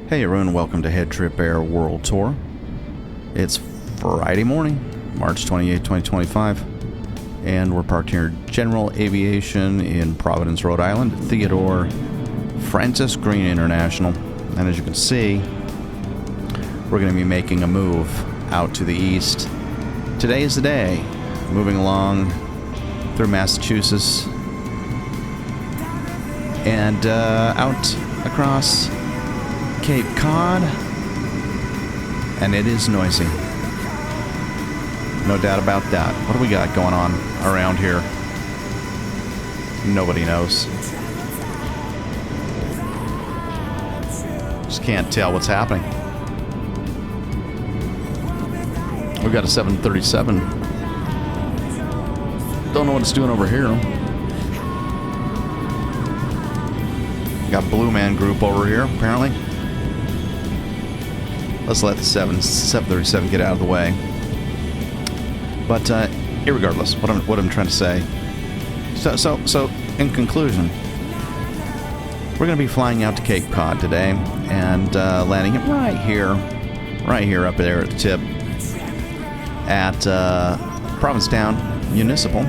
Hey everyone, welcome to HeadTrip Air World Tour. It's Friday morning, March 28, 2025, and we're parked here at General Aviation in Providence, Rhode Island, Theodore Francis Green International. And as you can see, we're going to be making a move out to the east. Today is the day, moving along through Massachusetts and out across Cape Cod, and it is noisy. No doubt about that. What do we got going on around here? Nobody knows. Just can't tell what's happening. We've got a 737. Don't know what it's doing over here. Got Blue Man Group over here, apparently. Let's let the 737 get out of the way. But irregardless, what I'm trying to say. So in conclusion, we're going to be flying out to Cape Cod today and landing it right here up there at the tip at Provincetown Municipal,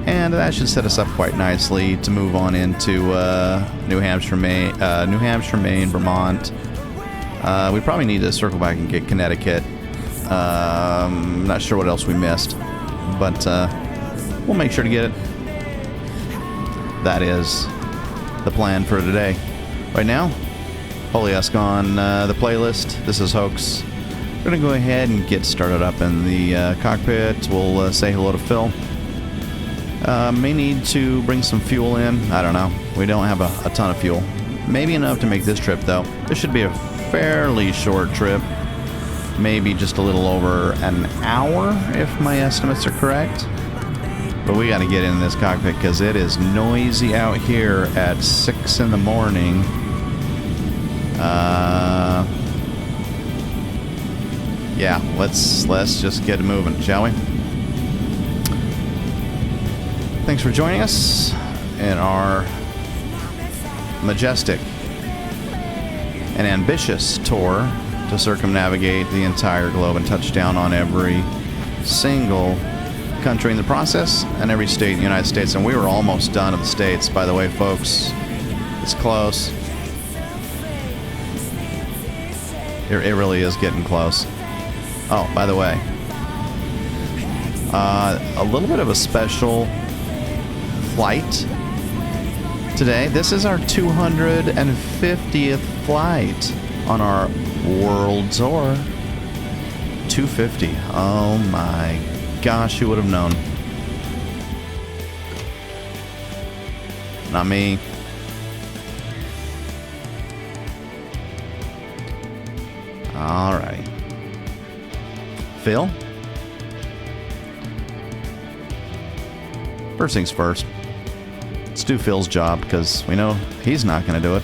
and that should set us up quite nicely to move on into New Hampshire, Maine, Vermont. We probably need to circle back and get Connecticut. Not sure what else we missed, but we'll make sure to get it. That is the plan for today. Right now, Polyesk on the playlist. This is Hoax. We're going to go ahead and get started up in the cockpit. We'll say hello to Phil. May need to bring some fuel in. I don't know. We don't have a ton of fuel. Maybe enough to make this trip, though. This should be a fairly short trip. Maybe just a little over an hour, if my estimates are correct. But we got to get in this cockpit because it is noisy out here at 6 in the morning. Yeah, let's just get moving, shall we? Thanks for joining us in our majestic and ambitious tour to circumnavigate the entire globe and touch down on every single country in the process and every state in the United States. And we were almost done of the states, by the way, folks. It's close. It really is getting close. Oh, by the way, a little bit of a special flight today. This is our 250th flight on our world tour. 250. Oh my gosh, who would have known? Not me. Alrighty. Phil? First things first. Let's do Phil's job, because we know he's not going to do it.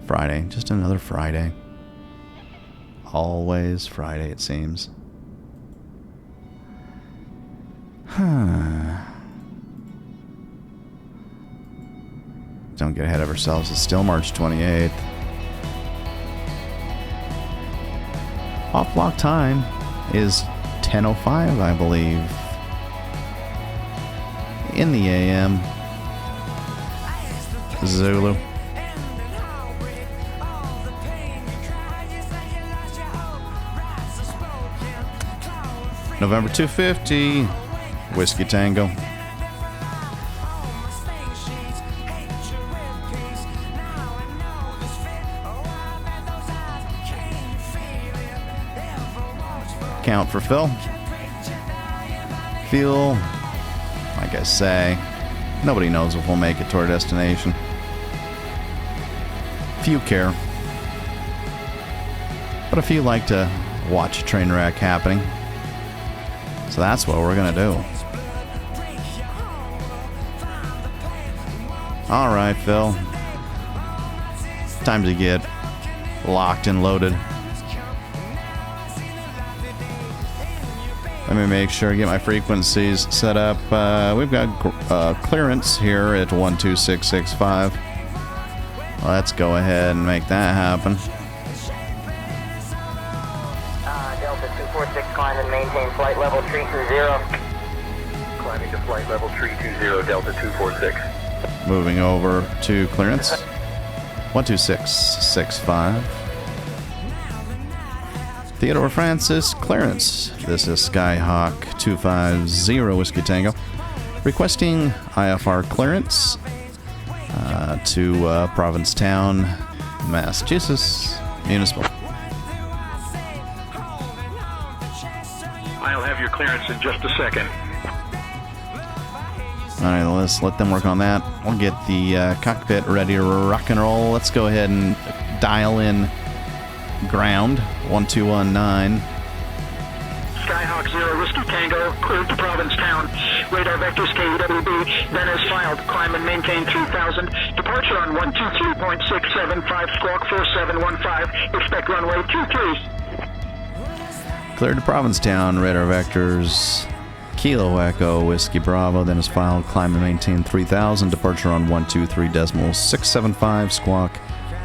Friday. Just another Friday. Always Friday, it seems. Don't get ahead of ourselves. It's still March 28th. Off block time is 10:05, I believe, in the AM. Zulu. November 250, Whiskey Tango. Count for Phil. Fuel, like I say, nobody knows if we'll make it to our destination. Few care. But a few like to watch a train wreck happening. So that's what we're going to do. Alright, Phil. Time to get locked and loaded. Let me make sure I get my frequencies set up. We've got clearance here at 12665. Let's go ahead and make that happen. Delta 246, climb and maintain flight level 320. Climbing to flight level 320, Delta 246. Moving over to clearance. 12665. Theodore Francis, clearance. This is Skyhawk 250 Whiskey Tango. Requesting IFR clearance to Provincetown, Massachusetts, Municipal. I'll have your clearance in just a second. Alright, let's let them work on that. We'll get the cockpit ready to rock and roll. Let's go ahead and dial in ground 1219. Skyhawk 0 Whiskey Tango, cleared to Provincetown. Radar vectors KWB, then as filed. Climb and maintain 3000. Departure on 123.675, squawk 4715. Expect runway 23. Cleared to Provincetown, radar vectors Kilo Echo Whiskey Bravo, then is filed. Climb and maintain 3000. Departure on 123.675, squawk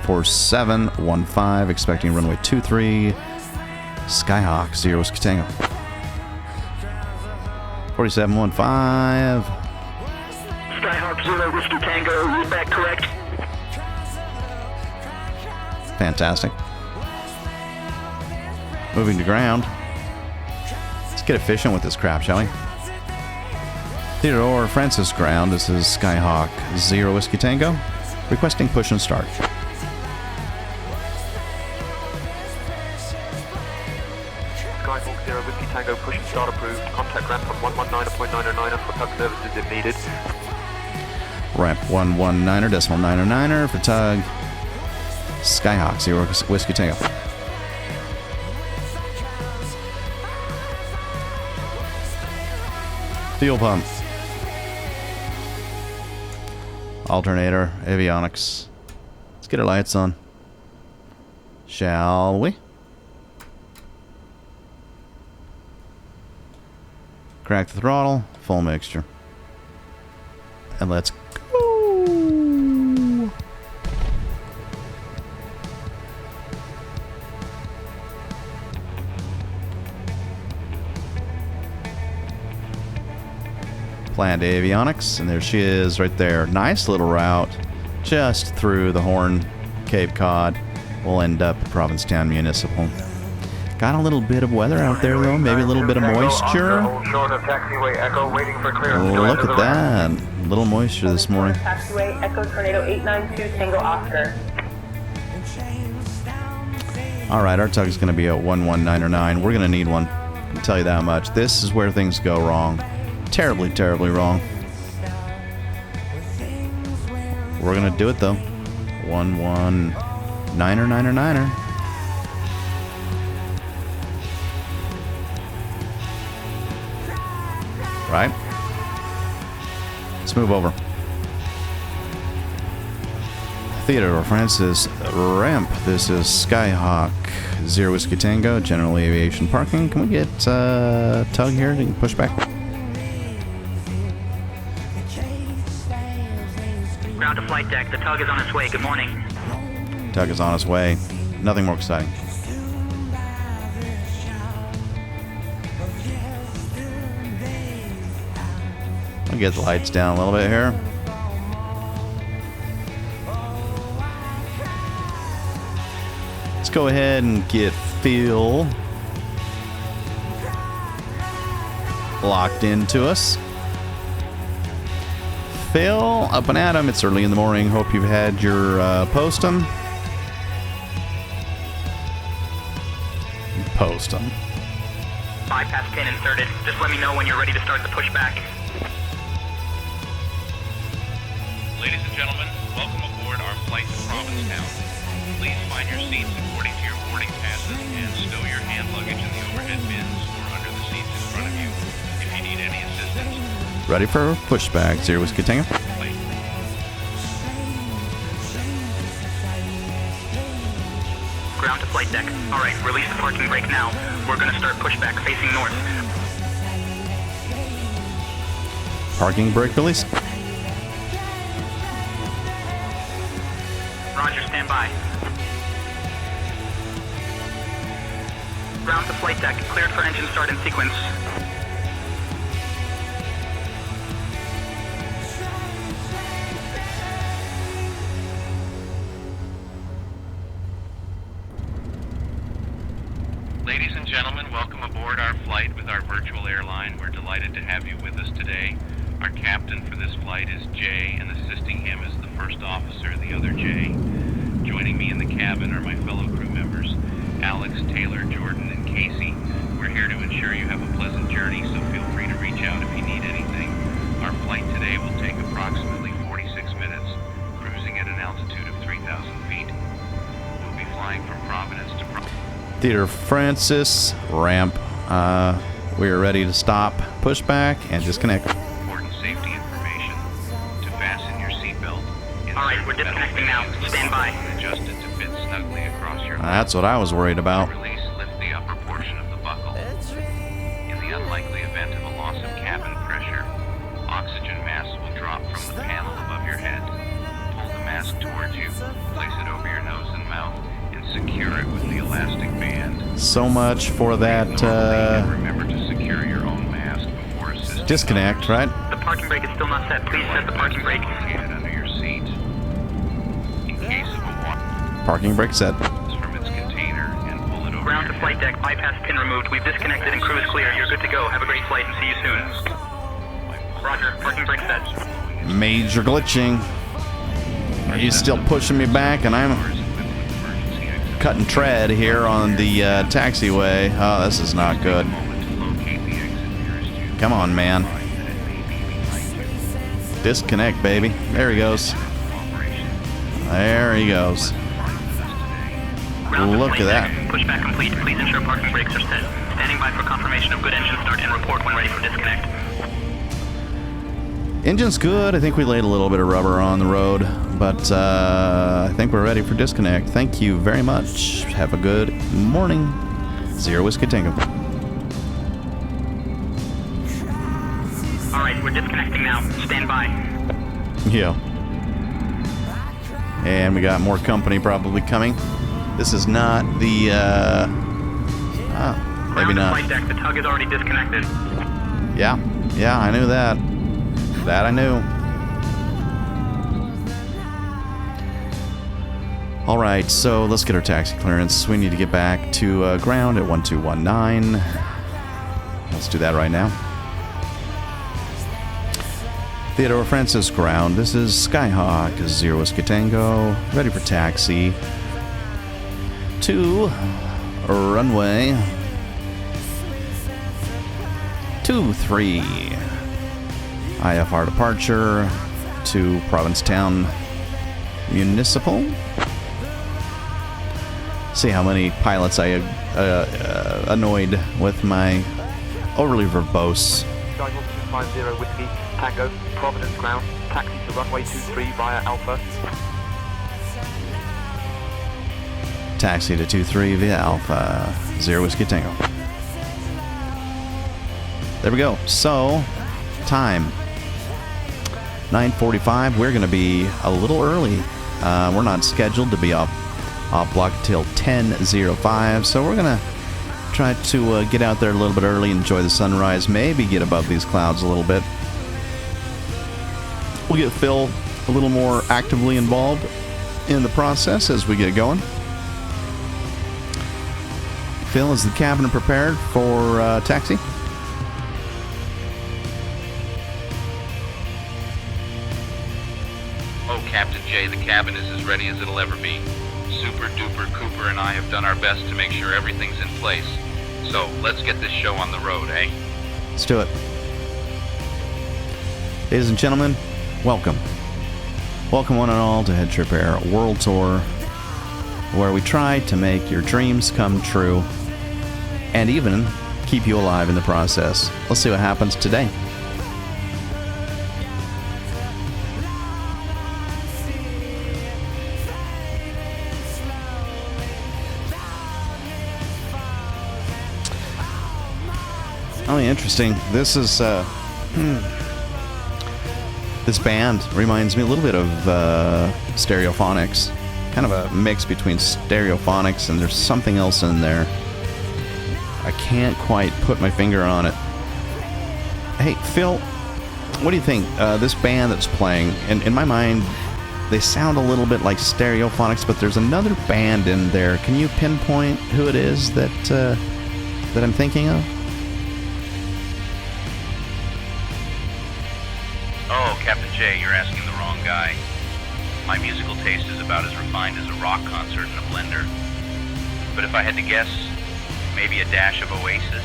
4715. Expecting runway 23. Skyhawk 0 Whiskey Tango. 4715. Skyhawk 0 Whiskey Tango, read back correct. Fantastic. Moving to ground. Let's get efficient with this crap, shall we? Theodore Francis ground. This is Skyhawk 0 Whiskey Tango. Requesting push and start. Skyhawk 0 Whiskey Tango, push and start approved. Contact ramp on 119.909 for tug services if needed. Ramp 119.909 for tug. Skyhawk 0 Whiskey Tango. Fuel pump. Alternator, avionics. Let's get our lights on. Shall we? Crack the throttle, full mixture. And let's go. Planned avionics, and there she is right there. Nice little route just through the Horn, Cape Cod. We'll end up at Provincetown Municipal. Got a little bit of weather out there though, maybe a little bit of moisture. Short of taxiway Echo, waiting for clearance. Look at that. A little moisture this morning. Taxiway Echo Tornado 892 Tango Oscar. Alright, our tug is going to be at 11909. We're going to need one. I can tell you that much. This is where things go wrong. Terribly, terribly wrong. We're going to do it though. 11909er. Right? Let's move over. Theodore Francis ramp. This is Skyhawk 0 Whiskey Tango, General Aviation Parking. Can we get tug here to push back? Ground to flight deck. The tug is on its way. Good morning. Tug is on its way. Nothing more exciting. I'll get the lights down a little bit here. Let's go ahead and get Phil locked into us. Phil, up and at 'em. It's early in the morning. Hope you've had your postum. Postum. 5 past 10 inserted. Just let me know when you're ready to start the pushback. Ladies and gentlemen, welcome aboard our flight to Provincetown. Please find your seats according to your boarding passes and stow your hand luggage in the overhead bins or under the seats in front of you. If you need any assistance, Ready for pushback, 0 Whiskey Tango. Ground to flight deck. Alright, release the parking brake now. We're gonna start pushback facing north. Parking brake release. Roger, stand by. Ground to flight deck, cleared for engine start in sequence. Ladies and gentlemen, welcome aboard our flight with our virtual airline. We're delighted to have you with us today. Our captain for this flight is Jay, and assisting him is the first officer, the other Jay. Joining me in the cabin are my fellow crew members, Alex, Taylor, Jordan, and Casey. We're here to ensure you have a pleasant journey, so feel free to reach out if you need anything. Our flight today will take approximately 46 minutes, cruising at an altitude of 3,000 feet. We'll be flying from Providence to Theater Francis, ramp. We are ready to stop, push back, and disconnect. Important safety information. To fasten your seatbelt. Alright, we're disconnecting now. Stand by. Adjust it to fit snugly across your That's what I was worried about. Release, lift the upper portion of the buckle. In the unlikely event of a loss of cabin pressure, oxygen mask will drop from the panel above your head. Pull the mask towards you, place it over your nose and mouth, and secure it with the elastic band. So much for that Remember to secure your own mask before assisting disconnect, others. right? The parking brake is still not set. Please set the parking brake. Located under your seat. In case of a water Parking brake set. from its container and pull it over Ground your to flight deck, bypass pin removed. We've disconnected and crew is clear. You're good to go. Have a great flight and see you soon. Roger, parking brake set. Major glitching. He's still pushing me back, and I'm cutting tread here on the taxiway. Oh, this is not good. Come on, man. Disconnect, baby. There he goes. There he goes. Ground to Look flight at that. deck. Pushback complete. Please ensure parking brakes are set. Standing by for confirmation of good engine start and report when ready for disconnect. Engine's good. I think we laid a little bit of rubber on the road, but I think we're ready for disconnect. Thank you very much. Have a good morning. Zero Whiskey Tango. Alright, we're disconnecting now. Stand by. Yeah. And we got more company probably coming. This is not the, maybe Ground to not. flight deck. The tug is already disconnected. Yeah, I knew that. That I knew. All right, so let's get our taxi clearance. We need to get back to ground at 1219. Let's do that right now. Theodore Francis ground. This is Skyhawk, Zero Whiskey Tango, ready for taxi to runway 23. IFR departure to Provincetown Municipal. See how many pilots I annoyed with my overly verbose. Skyhawk 250 Whiskey, Tango, Providence ground, taxi to runway 23 via Alpha. Taxi to 23 via Alpha. Zero Whiskey Tango. There we go. So, time. 9:45. We're going to be a little early. We're not scheduled to be off block till 10:05. So we're going to try to get out there a little bit early, enjoy the sunrise, maybe get above these clouds a little bit. We'll get Phil a little more actively involved in the process as we get going. Phil, is the cabin prepared for taxi? Oh, Captain Jay, the cabin is as ready as it'll ever be. Super Duper Cooper and I have done our best to make sure everything's in place. So, let's get this show on the road, eh? Let's do it. Ladies and gentlemen, welcome. Welcome one and all to HeadTrip Air World Tour, where we try to make your dreams come true and even keep you alive in the process. Let's see what happens today. Oh, interesting. This is This band reminds me a little bit of Stereophonics. Kind of a mix between Stereophonics and there's something else in there. I can't quite put my finger on it. Hey, Phil, what do you think? This band that's playing, in my mind, they sound a little bit like Stereophonics, but there's another band in there. Can you pinpoint who it is that I'm thinking of? Oh, Captain J, you're asking the wrong guy. My musical taste is about as refined as a rock concert in a blender. But if I had to guess, maybe a dash of Oasis.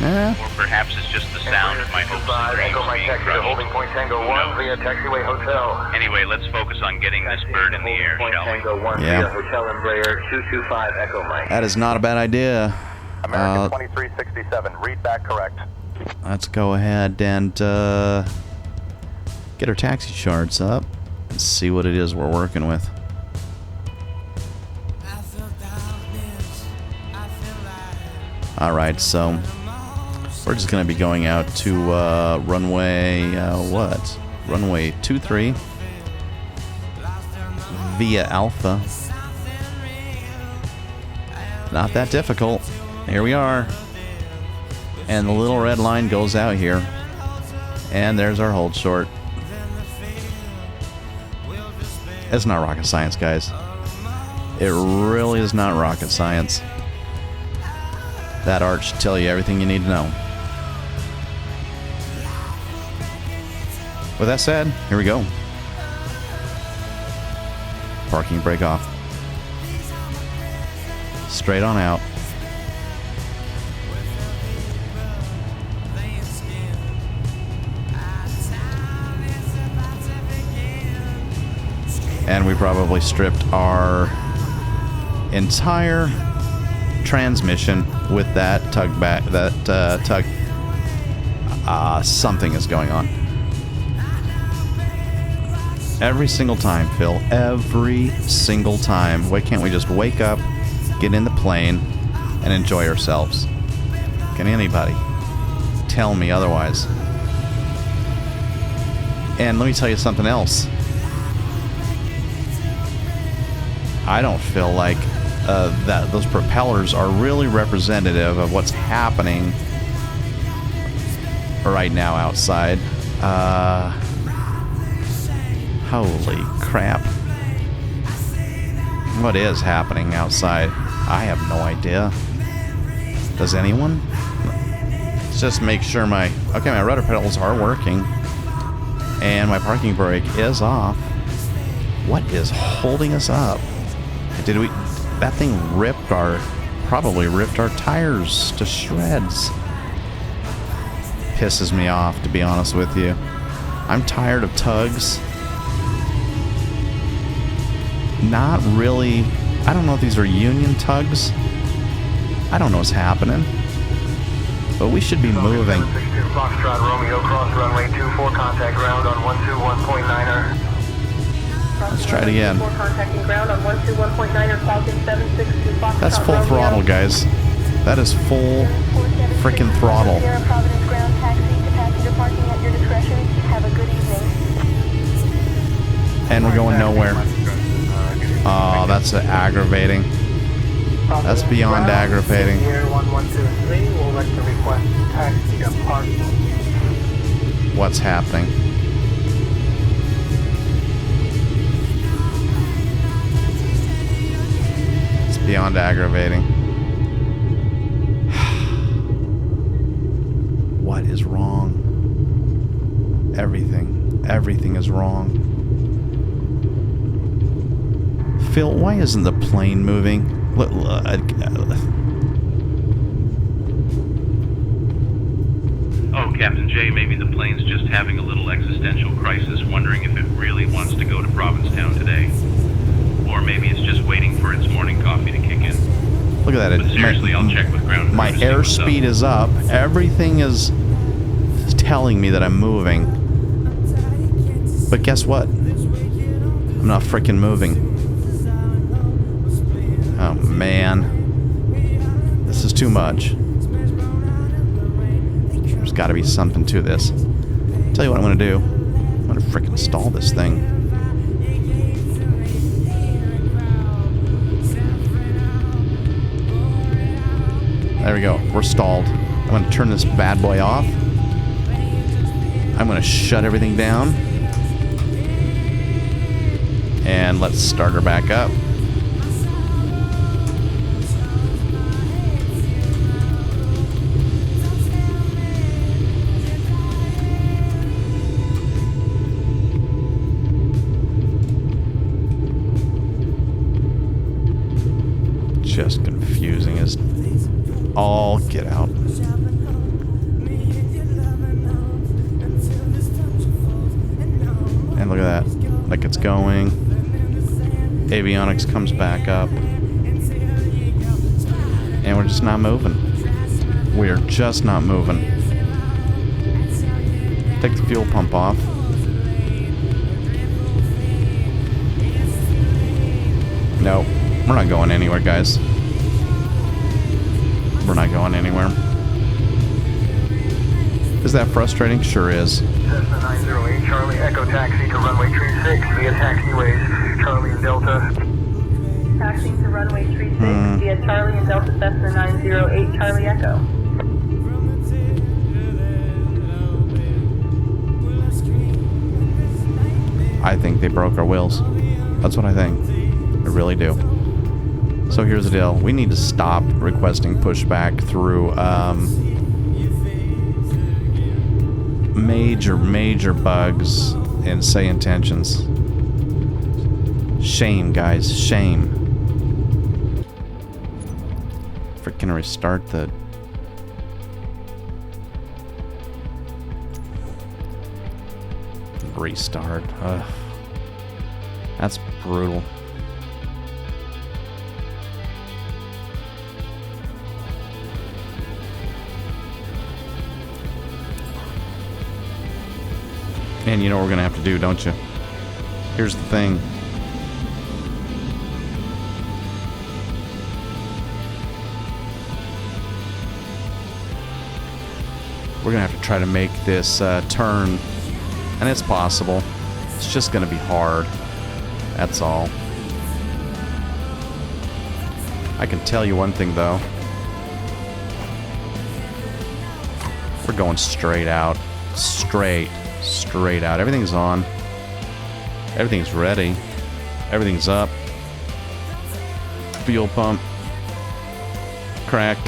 Or perhaps it's just the sound of my hopes and dreams Echo Mike being taxi to crushed. Holding Point Tango 1 via Taxiway Hotel. Anyway, let's focus on getting this bird in the air, shall we? Tango 1 Yeah. via Hotel Embraer 225 Echo Mike. That is not a bad idea. American 2367, read back correct. Let's go ahead and get our taxi charts up and see what it is we're working with. Alright, so we're just going to be going out to runway, Runway 23 via Alpha. Not that difficult. Here we are. And the little red line goes out here. And there's our hold short. It's not rocket science, guys. It really is not rocket science. That art should tell you everything you need to know. With that said, here we go. Parking brake off. Straight on out. And we probably stripped our entire transmission with that tug back. Something is going on. Every single time, Phil. Every single time. Why can't we just wake up, get in the plane, and enjoy ourselves? Can anybody tell me otherwise? And let me tell you something else. I don't feel like that those propellers are really representative of what's happening right now outside. Holy crap. What is happening outside? I have no idea. Does anyone? Let's just make sure my rudder pedals are working. And my parking brake is off. What is holding us up? That thing probably ripped our tires to shreds. Pisses me off, to be honest with you. I'm tired of tugs. Not really. I don't know if these are union tugs. I don't know what's happening. But we should be moving. 762 Foxtrot Romeo cross runway 24 contact ground on 121.9er. Let's try it again. Contacting ground on 121.9er Falcon 762 Foxtrot. That's full throttle, guys. That is full freaking throttle. Providence ground taxi to passenger parking at your discretion. Have a good evening. And we're going nowhere. Oh, that's aggravating. That's beyond aggravating. Here 1123 will like to request taxi to parking. What's happening? It's beyond aggravating. What is wrong? Everything. Everything is wrong. Phil, why isn't the plane moving? Oh, Captain J, maybe the plane's just having a little existential crisis, wondering if it really wants to go to Provincetown today. Or maybe it's just waiting for its morning coffee to kick in. Look at that. But seriously, I'll check with ground crew My to see what's up. airspeed is up. Everything is telling me that I'm moving. But guess what? I'm not freaking moving. Oh, man. This is too much. There's got to be something to this. Tell you what I'm going to do. frickin' stall this thing. There we go. We're stalled. I'm going to turn this bad boy off. I'm going to shut everything down. And let's start her back up. Just confusing as all get out. And look at that. Like it's going. Avionics comes back up. And we're just not moving. We're just not moving. Take the fuel pump off. No, we're not going anywhere, guys. We're not going anywhere. Is that frustrating? Sure is. Cessna 908, Charlie, Echo Taxi to runway 36 via taxiways, Charlie and Delta. Taxiing to runway 36 via Charlie and Delta Cessna 908, Charlie Echo. I think they broke our wheels. That's what I think. I really do. So here's the deal. We need to stop requesting pushback through major bugs and say intentions. Shame, guys. Shame. Freaking restart the... Restart. Ugh. That's brutal. And you know what we're going to have to do, don't you? Here's the thing. We're going to have to try to make this turn. And it's possible. It's just going to be hard. That's all. I can tell you one thing, though. We're going straight out. Straight out. Everything's on. Everything's ready. Everything's up. Fuel pump. Crack.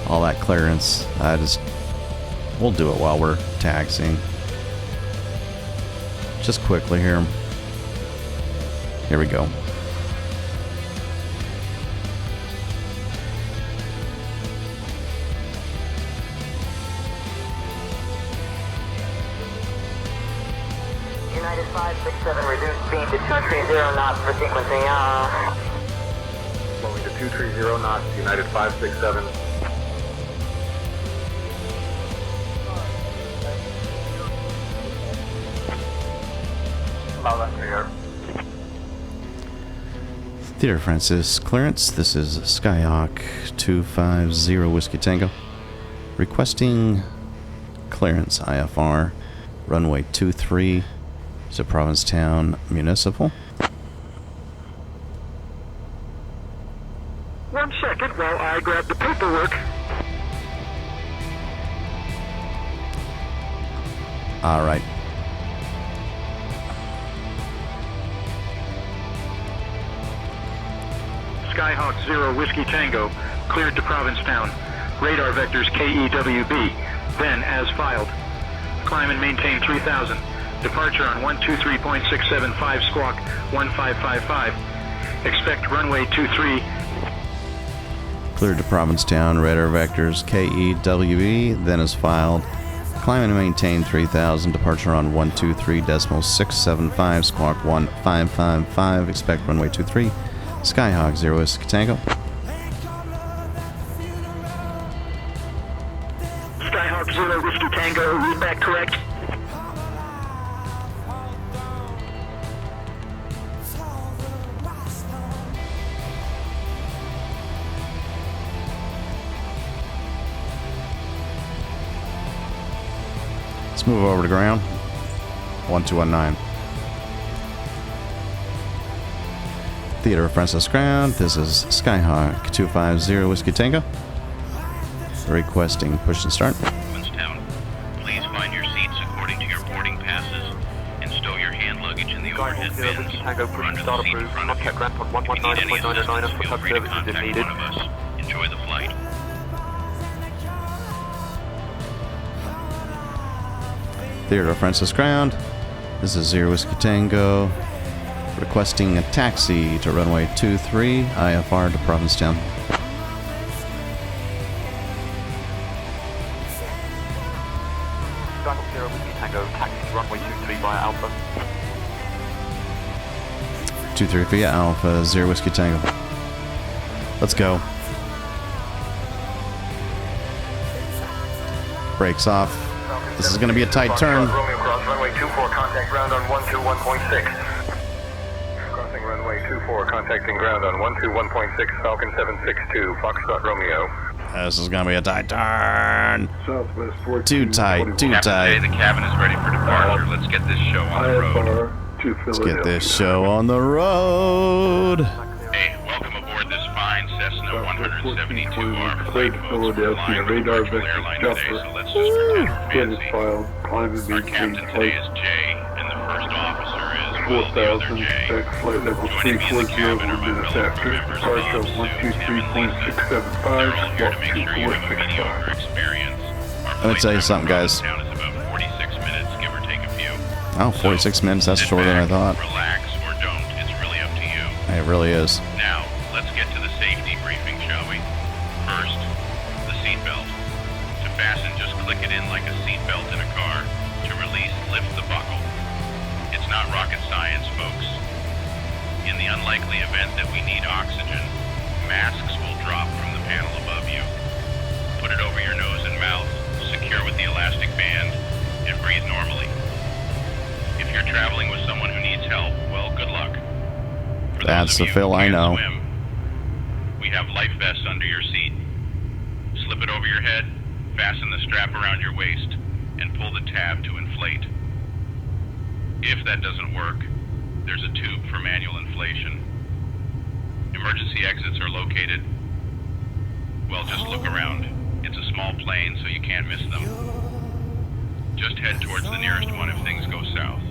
All that clearance. We'll do it while we're taxiing. Just quickly here. Here we go. United 567, reduced speed to 230 knots for sequencing. Slowing to 230 knots, United 567. Theater Francis clearance. This is Skyhawk 250 Whiskey Tango. Requesting clearance IFR. Runway 23 to Provincetown Municipal. 1 second while I grab the paperwork. Alright. Skyhawk 0 Whiskey Tango, cleared to Provincetown. Radar vectors KEWB, then as filed. Climb and maintain 3000. Departure on 123.675 squawk 1555. Expect runway 23. Cleared to Provincetown, radar vectors KEWB, then as filed. Climb and maintain 3000. Departure on 123.675 squawk 1555. Expect runway 23. Skyhawk 0 Whiskey Tango. Skyhawk 0 Whiskey Tango, read back correct. Let's move over to ground. 1219. Theater of Francis Ground. This is Skyhawk 250 Whiskey Tango. Requesting push and start. Town. Please find your seats according to your boarding passes and stow your hand luggage in the overhead Skyhawk 0 bins Whiskey Tango or push under start the seat in approved. front of you. Contact ramp on If you need any 119.999 assistance, for feel tug free to services if contact needed. one of us. Enjoy the flight. Theater of Francis Ground. This is 0 Whiskey Tango. Requesting a taxi to runway 23, IFR to Provincetown. Skyhawk 0 Whiskey Tango, taxi to runway 23 via Alpha. 23 via Alpha, 0 Whiskey Tango. Let's go. Brakes off. This is going to be a tight turn. Romeo cross runway 24, contact ground on 121.6. Crossing runway 24, contacting ground on 121.6, Falcon 762, Foxtrot Romeo. This is going to be a tight turn. Southwest 14. Too tight, too Captain J, tight. the cabin is ready for departure. Let's get this show on the road. IFR to Let's Philadelphia. get this show on the road. Hey, welcome aboard this fine Cessna 172. Our Cleared flight to boats Philadelphia, flying with a radar commercial vector airline today, Jumper. so let's just pretend we're Credit fancy. file, climb and Our maintain captain today flight is Jay, and the first officer is Will, the other 4000, Jay. expect flight level Joining me in the 340 cabin are my minutes fellow after. crew members Departure Bob, Sue, Tim, and Lisa. They're all here to make sure you have a mediocre 123.675. experience. Our Let me flight tell you time something, to guys. Provincetown is about 46 minutes, give or take a few. Oh, 46 minutes. That's Sit shorter than I back, thought. Relax or don't. It's really up to you. It really is. Now, let's get to the safety briefing, shall we? First, the seatbelt. To fasten, just click it in like a seatbelt in a car. To release, lift the buckle. It's not rocket science, folks. In the unlikely event that we need oxygen, masks will drop from the panel above you. Put it over your nose and mouth, secure with the elastic band, and breathe normally. If you're traveling with someone who needs help, well, good luck. For That's those the of you Phil who I can't know. swim, we have life vests under your seat. Slip it over your head, fasten the strap around your waist, and pull the tab to inflate. If that doesn't work, there's a tube for manual inflation. Emergency exits are located. Well, just look around. It's a small plane, so you can't miss them. Just head towards the nearest one if things go south.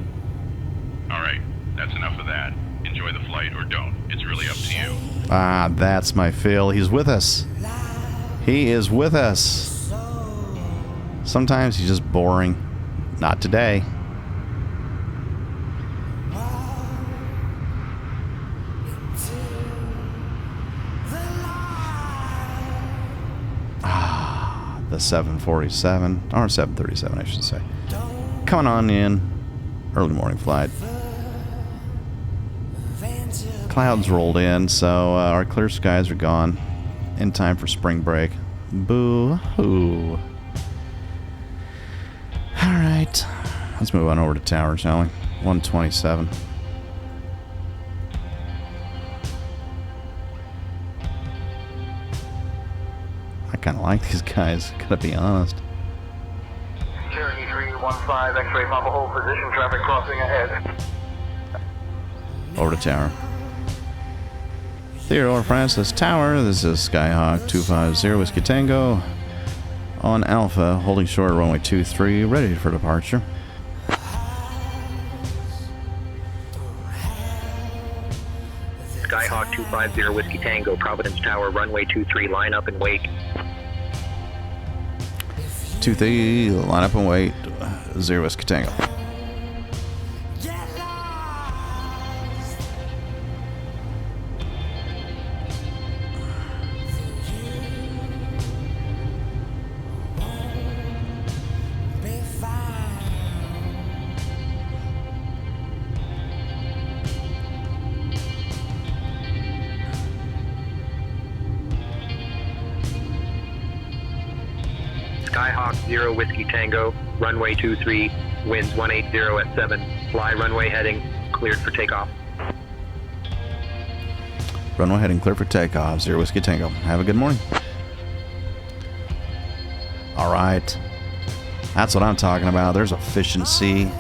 Alright, that's enough of that. Enjoy the flight or don't. It's really up to you. Ah, that's my Phil. He's with us. He is with us. Sometimes he's just boring. Not today. Ah, the 747, or 737, I should say. Coming on in. Early morning flight. Clouds rolled in, so our clear skies are gone. In time for spring break. Boo-hoo. Alright. Let's move on over to tower, shall we? 127. I kind of like these guys, gotta be honest. Cherokee 315, X-ray Papa hold position, traffic crossing ahead. Over to tower. Theodore Francis Tower, this is Skyhawk 250 Whiskey Tango on Alpha, holding short runway 23, ready for departure. Skyhawk 250 Whiskey Tango, Providence Tower, runway 23, line up and wait. 23, line up and wait, 0 Whiskey Tango. Skyhawk 0 Whiskey Tango, runway 23, winds 180 at 7, fly runway heading, cleared for takeoff. Runway heading clear for takeoff, 0 Whiskey Tango. Have a good morning. Alright. That's what I'm talking about. There's efficiency.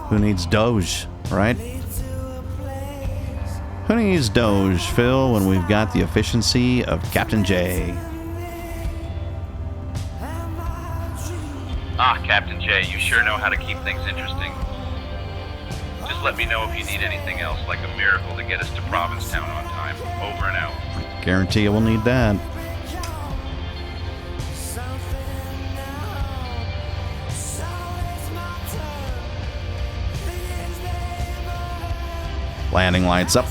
Who needs Doge, right? Who needs Doge, Phil, when we've got the efficiency of Captain J? Ah, Captain J, you sure know how to keep things interesting. Just let me know if you need anything else, like a miracle to get us to Provincetown on time. Over and out. Guarantee you will need that. Landing lights up.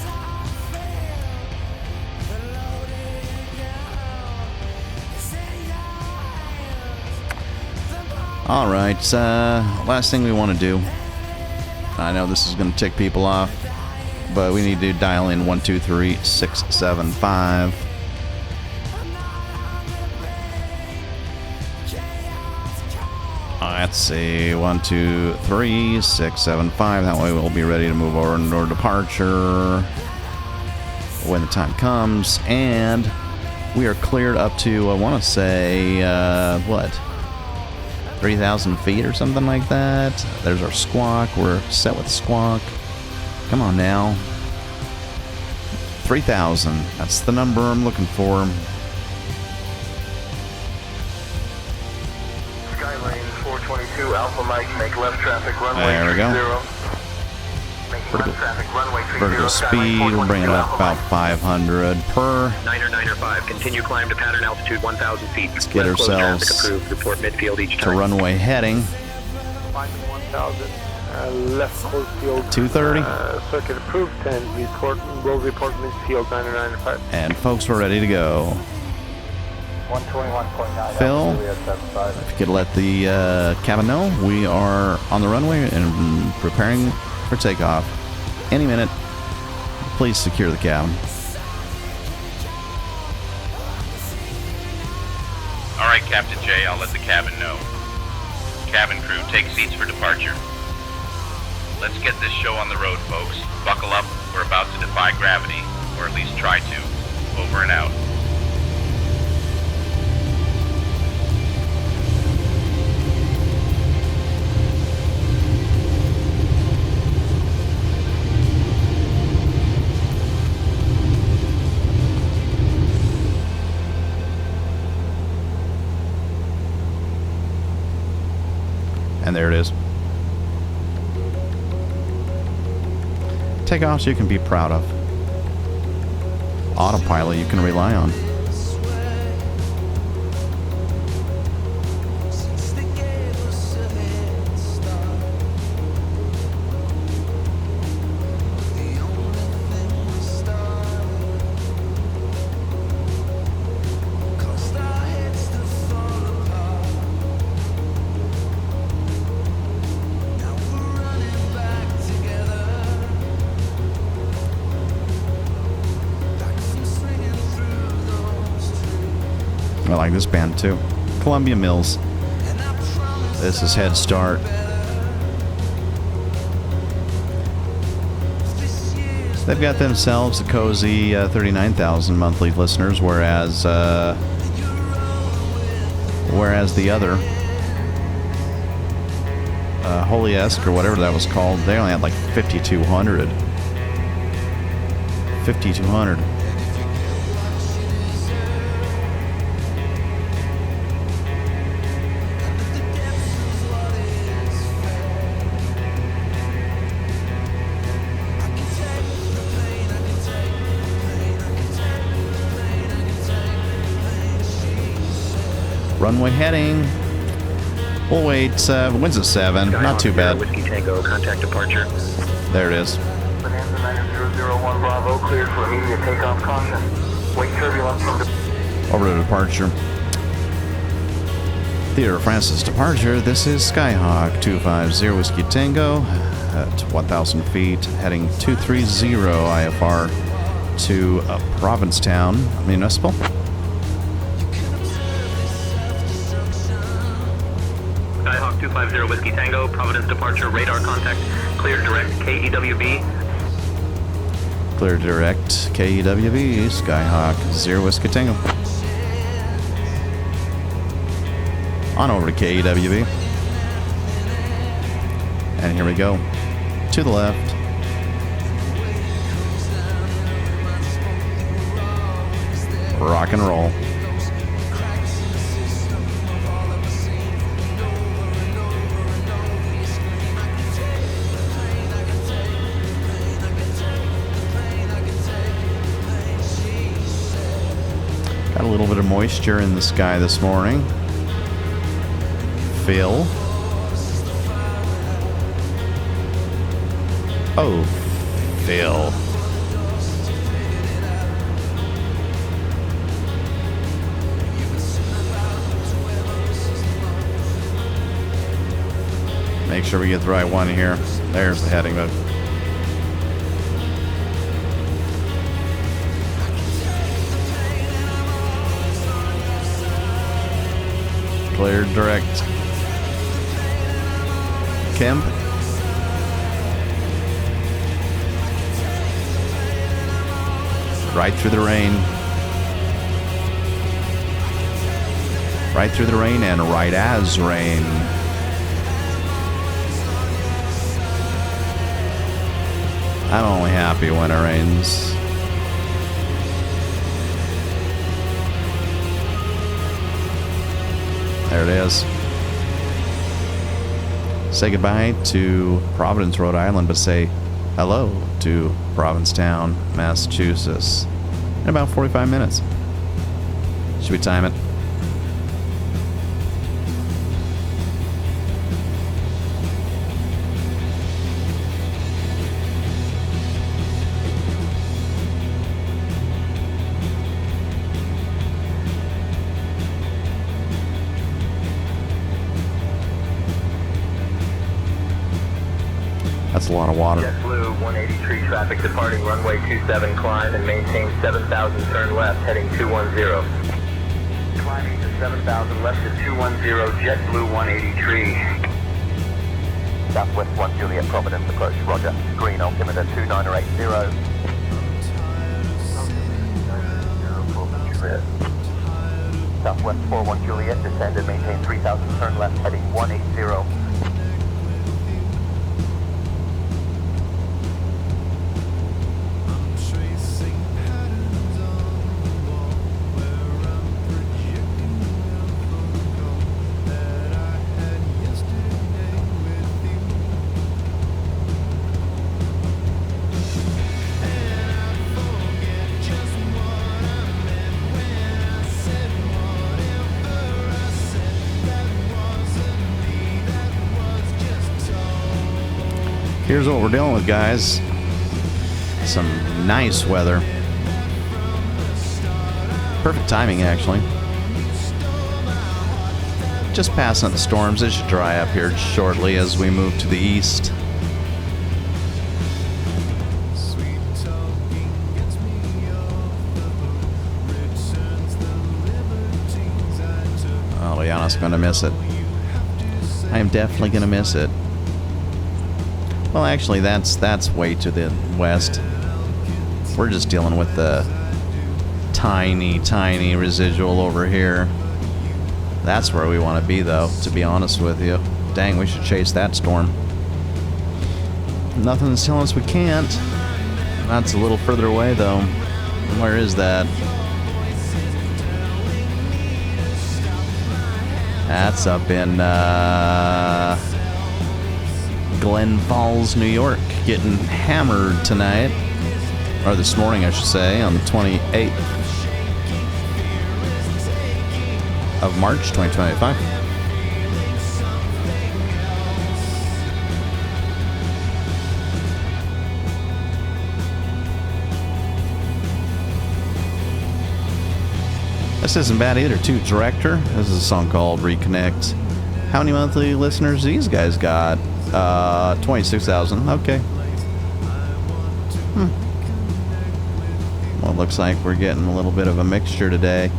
All right, last thing we want to do. I know this is going to tick people off, but we need to dial in 123675. Let's see, 123675. That way we'll be ready to move over into our departure when the time comes. And we are cleared up to, I want to say, what? 3,000 feet or something like that. There's our squawk. We're set with squawk. Come on now. 3,000. That's the number I'm looking for. Skylane 422 Alpha Mike, make left traffic runway There we go. 30. Making left traffic runway 30. Vertical speed, we'll bring it up about 500 per. 905, continue climb to pattern altitude 1,000 feet. Let's get Left close ourselves traffic approved. Report midfield each to time. runway heading. Climbing 1,000, left close field. 230. Circuit approved, and will report midfield 995. And folks, we're ready to go. 121.9. Phil, if you could let the cabin know, we are on the runway and preparing for takeoff. Any minute, please secure the cabin. All right, Captain J, I'll let the cabin know. Cabin crew, take seats for departure. Let's get this show on the road, folks. Buckle up, we're about to defy gravity, or at least try to. Over and out. And there it is. Takeoffs you can be proud of. Autopilot you can rely on. I like this band too. Columbia Mills. This is Head Start. They've got themselves a cozy 39,000 monthly listeners, whereas the other Holy-esque or whatever that was called, they only had like 5,200. 5,200. Runway heading. We'll wait. Wind's at 7. Not too bad. Whiskey Tango, contact departure. There it is. Bonanza 9001 Bravo, cleared for immediate takeoff caution. Wait turbulence from Over to departure. Theater Francis departure. This is Skyhawk 250 Whiskey Tango at 1,000 feet, heading 230 IFR to Provincetown Municipal. Skyhawk 250 Whiskey Tango, Providence departure, radar contact, clear direct, KEWB. Clear direct, KEWB, Skyhawk 0 Whiskey Tango. on over to KEWB. And here we go. To the left. Rock and roll. Got a little bit of moisture in the sky this morning. Phil. Oh, Phil. Make sure we get the right one here. There's the heading mode. Cleared direct. Kemp. Right through the rain. Right through the rain and right as rain. I'm only happy when it rains. There it is. Say goodbye to Providence, Rhode Island, but say hello to Provincetown, Massachusetts in about 45 minutes. Should we time it? That's a lot of water. JetBlue 183 traffic departing runway 27, climb and maintain 7,000, turn left, heading 210. Climbing to 7,000, left to 210, JetBlue 183. Southwest 1 Juliet Providence approach, roger. Green altimeter 2980. Southwest 41 Juliet, descend and maintain 3,000, turn left, heading 180. Here's what we're dealing with, guys. Some nice weather. Perfect timing, actually. Just passing the storms. It should dry up here shortly as we move to the east. I'll be honest, I'm going to miss it. I am definitely going to miss it. Well, actually, that's way to the west. We're just dealing with the tiny, tiny residual over here. That's where we want to be, though, to be honest with you. Dang, we should chase that storm. Nothing's telling us we can't. That's a little further away, though. Where is that? That's up in, Glen Falls, New York, getting hammered tonight, or this morning I should say, on the 28th of March 2025. This isn't bad either, too. Director, this is a song called Reconnect. How many monthly listeners these guys got? 26,000. Okay. Well, it looks like we're getting a little bit of a mixture today.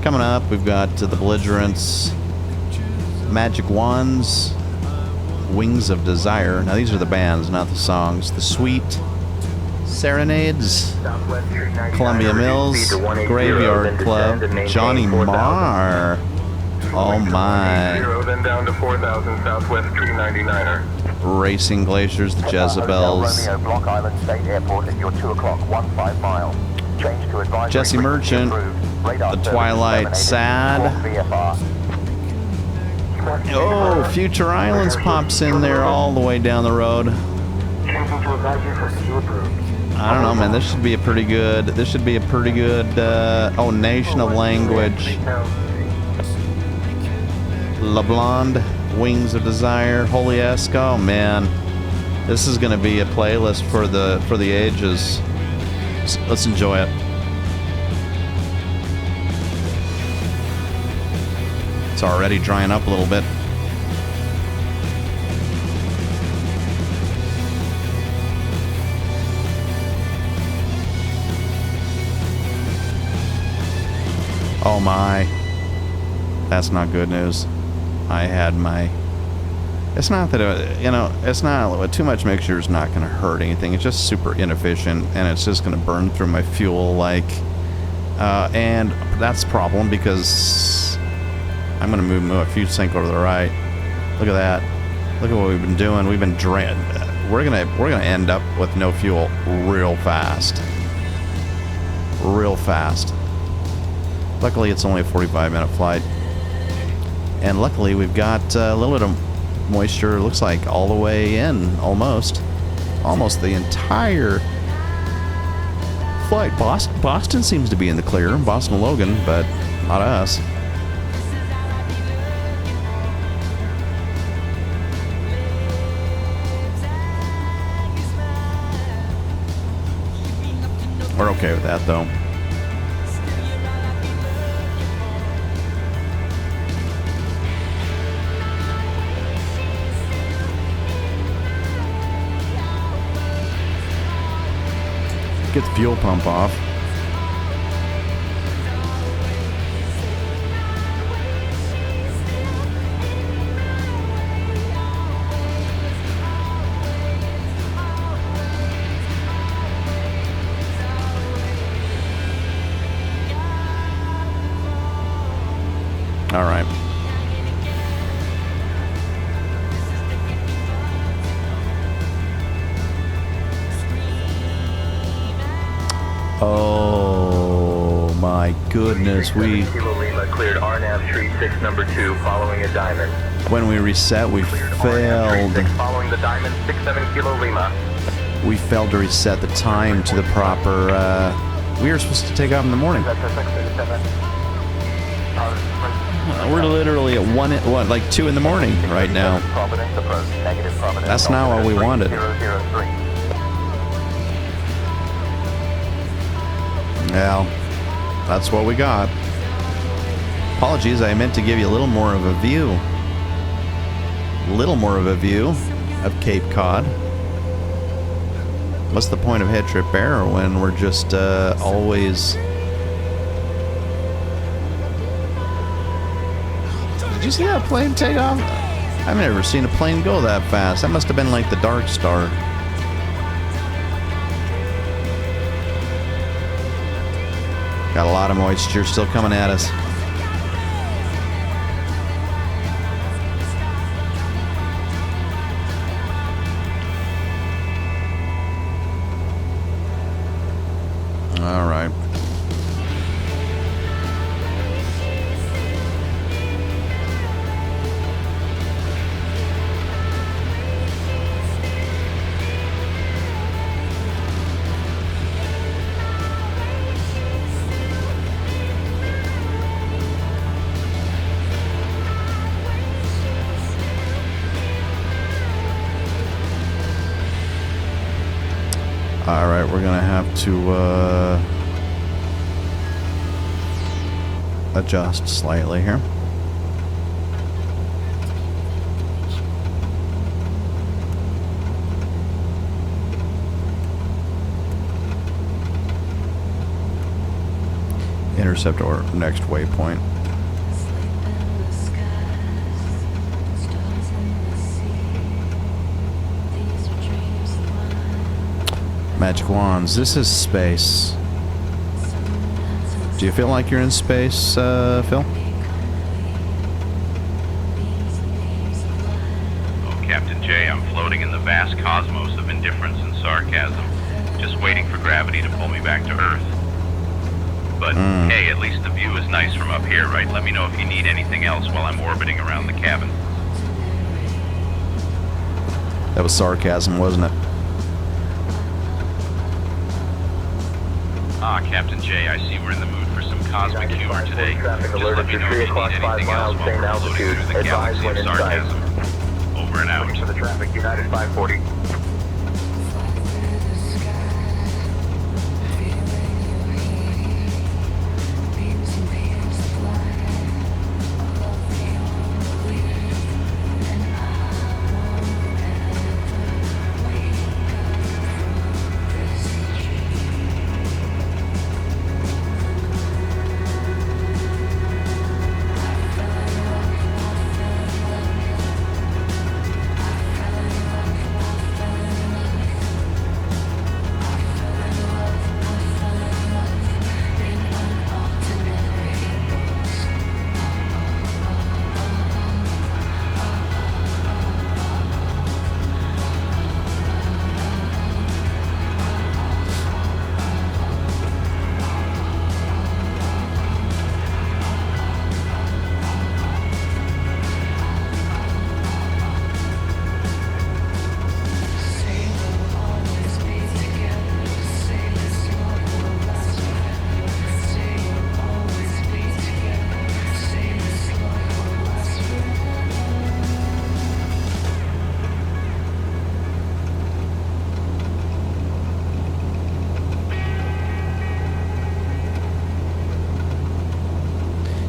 Coming up, we've got the Belligerents, Magic Wands, Wings of Desire. Now, these are the bands, not the songs. The Sweet, Serenades, Columbia Mills, Graveyard Club, Johnny Marr, Oh my. Then down to 4,000 Southwest 299er. Racing glaciers, the Jezebels. Romeo, Block Island State Airport at your 2 o'clock, 15 mile. Change to advisory Jesse Merchant, the Twilight Sad. Oh, Future Islands pops in there all the way down the road. I don't know, man. This should be a pretty good. Oh, Nation of Language. La Blonde, Wings of Desire, Holy Esque. Oh man, this is gonna be a playlist for the ages. Let's enjoy it. It's already drying up a little bit. Oh my. That's not good news. I had my... It's not that, it's not... Too much mixture is not going to hurt anything. It's just super inefficient, and it's just going to burn through my fuel, like... and that's a problem, because... I'm going to move a fuel sink over to the right. Look at that. Look at what we've been doing. We've been drained. We're gonna end up with no fuel real fast. Real fast. Luckily, it's only a 45-minute flight. And luckily, we've got a little bit of moisture, looks like, all the way in, almost. Almost the entire flight. Boston seems to be in the clear. Boston Logan, but not us. We're okay with that, though. Get the fuel pump off. All right. Oh my goodness, we cleared RNAV tree 6 number 2 following a diamond. When we reset, we failed. Following the diamond 67 Kilo Lima. We failed to reset the time to the proper. We were supposed to take off in the morning. We're literally at like 2 in the morning right now. That's not what we wanted. Well, that's what we got. Apologies, I meant to give you a little more of a view. Of Cape Cod. What's the point of HeadTrip Air when we're just always... Did you see that plane take off? I've never seen a plane go that fast. That must have been like the Dark Star. Got a lot of moisture still coming at us. All right. Alright, we're gonna have to adjust slightly here. Intercept our next waypoint. Magic wands. This is space. Do you feel like you're in space, Phil? floating in the vast cosmos of indifference and sarcasm, just waiting for gravity to pull me back to Earth. But hey, at least the view is nice from up here, right? Let me know if you need anything else while I'm orbiting around the cabin. That was sarcasm, wasn't it? Ah, Captain J, I see we're in the mood for some cosmic humor today. Traffic Just alerted let me to know 3 if you o'clock, need 5 anything else miles, while same we're floating altitude. through the Advise galaxy when of in sight. sarcasm. Over and out. Looking for the traffic, United 540.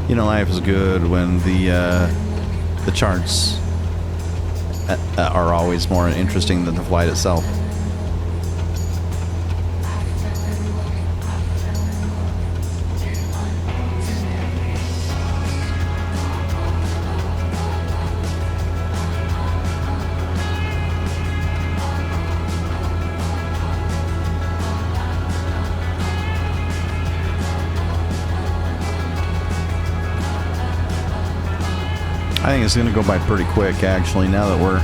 You know, life is good when the charts are always more interesting than the flight itself. I think it's going to go by pretty quick, actually, now that we're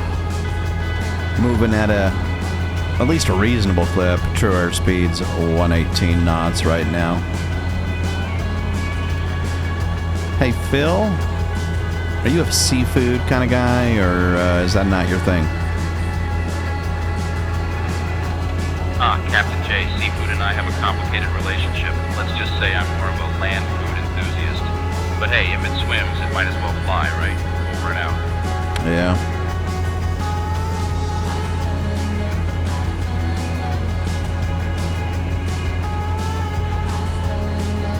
moving at at least a reasonable clip. True airspeed's 118 knots right now. Hey, Phil, are you a seafood kind of guy, or is that not your thing? Captain J, seafood and I have a complicated relationship. Let's just say I'm more of a land food enthusiast. But hey, if it swims, it might as well fly, right? Over and out. Yeah.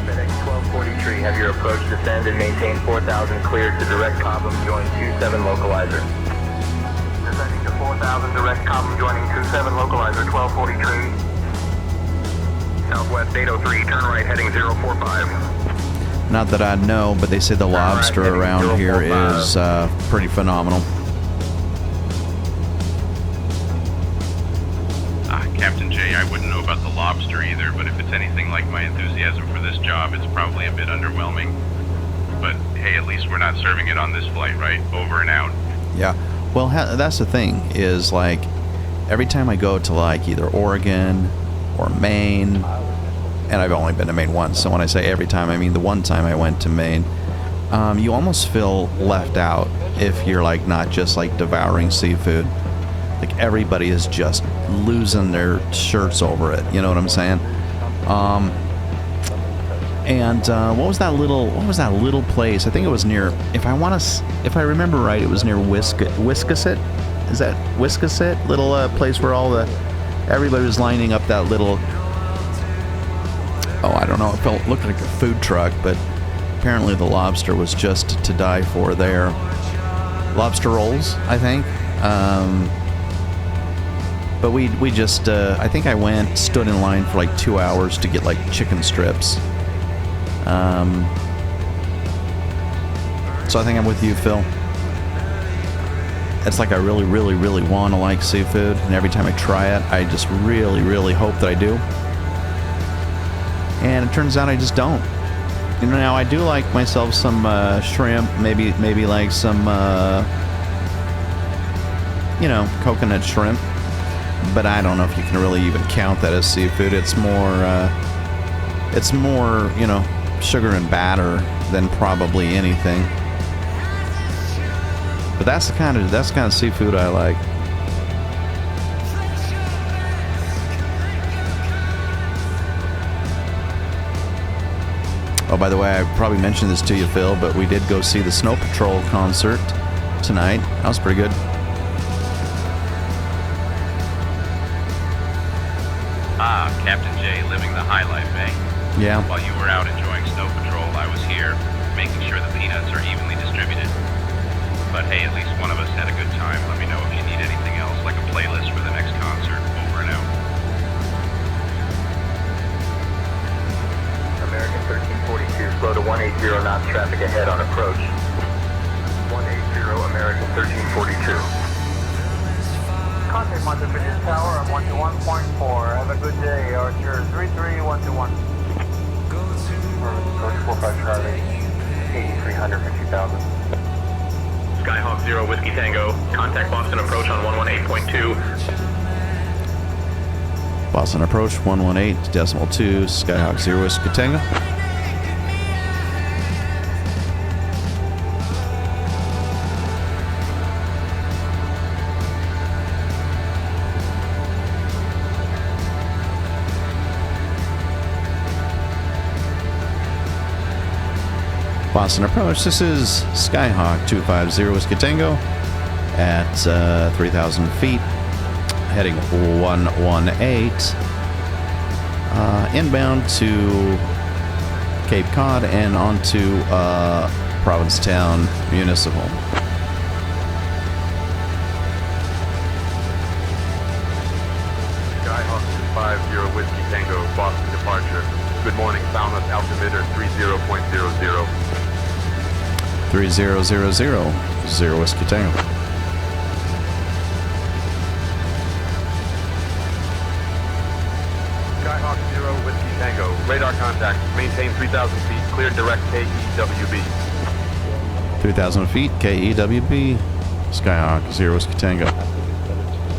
FedEx 1243, have your approach descend and maintain 4,000 cleared to direct column, join 27 localizer. Descending to 4,000 direct column, joining 27 localizer 1243. Southwest 803, turn right heading 045. Not that I know, but they say the lobster around here is pretty phenomenal. Captain J, I wouldn't know about the lobster either, but if it's anything like my enthusiasm for this job, it's probably a bit underwhelming. But hey, at least we're not serving it on this flight, right? Over and out. Yeah. Well, that's the thing, is like every time I go to like either Oregon or Maine, and I've only been to Maine once, so when I say every time, I mean the one time I went to Maine, you almost feel left out if you're like not just like devouring seafood. Like everybody is just losing their shirts over it, you know what I'm saying? What was that little place? I think it was near, if I remember right, it was near Wiscasset. Is that Wiscasset? Little place where everybody was lining up that little, I don't know, it looked like a food truck, but apparently the lobster was just to die for there. Lobster rolls, I think. But we just, I think I stood in line for like 2 hours to get like chicken strips. So I think I'm with you, Phil. It's like I really, really, really want to like seafood, and every time I try it, I just really, really hope that I do. And it turns out I just don't. You know, now I do like myself some shrimp, maybe like some you know, coconut shrimp. But I don't know if you can really even count that as seafood. It's more, you know, sugar and batter than probably anything. But that's the kind of seafood I like. Oh, by the way, I probably mentioned this to you, Phil, but we did go see the Snow Patrol concert tonight. That was pretty good. Ah, Captain J, living the high life, eh? Yeah. While you were out enjoying Snow Patrol, I was here, making sure the peanuts are evenly distributed. But hey, at least one of us had a good time. Let me know if you need anything else, like a playlist for the next concert. Over and out. American 1342, slow to 180 knots, traffic ahead on approach. 180, American 1342. Contact Monte Bridges Tower on 121.4. Have a good day, Archer 33121. Approach 45 Charlie, 8300 for 2000. Skyhawk 0 Whiskey Tango, contact Boston approach on 118.2. Boston approach 118.2, Skyhawk 0 Whiskey Tango. Boston approach, this is Skyhawk 250 Whiskey Tango at 3,000 feet, heading 118, inbound to Cape Cod and onto Provincetown Municipal. Skyhawk 250 Whiskey Tango, Boston departure. Good morning, Falmouth altimeter 30.00. 3000, 0 Whiskey Tango. Skyhawk 0 Whiskey Tango, radar contact, maintain 3,000 feet, clear direct KEWB. 3,000 feet, KEWB, Skyhawk 0 Whiskey Tango.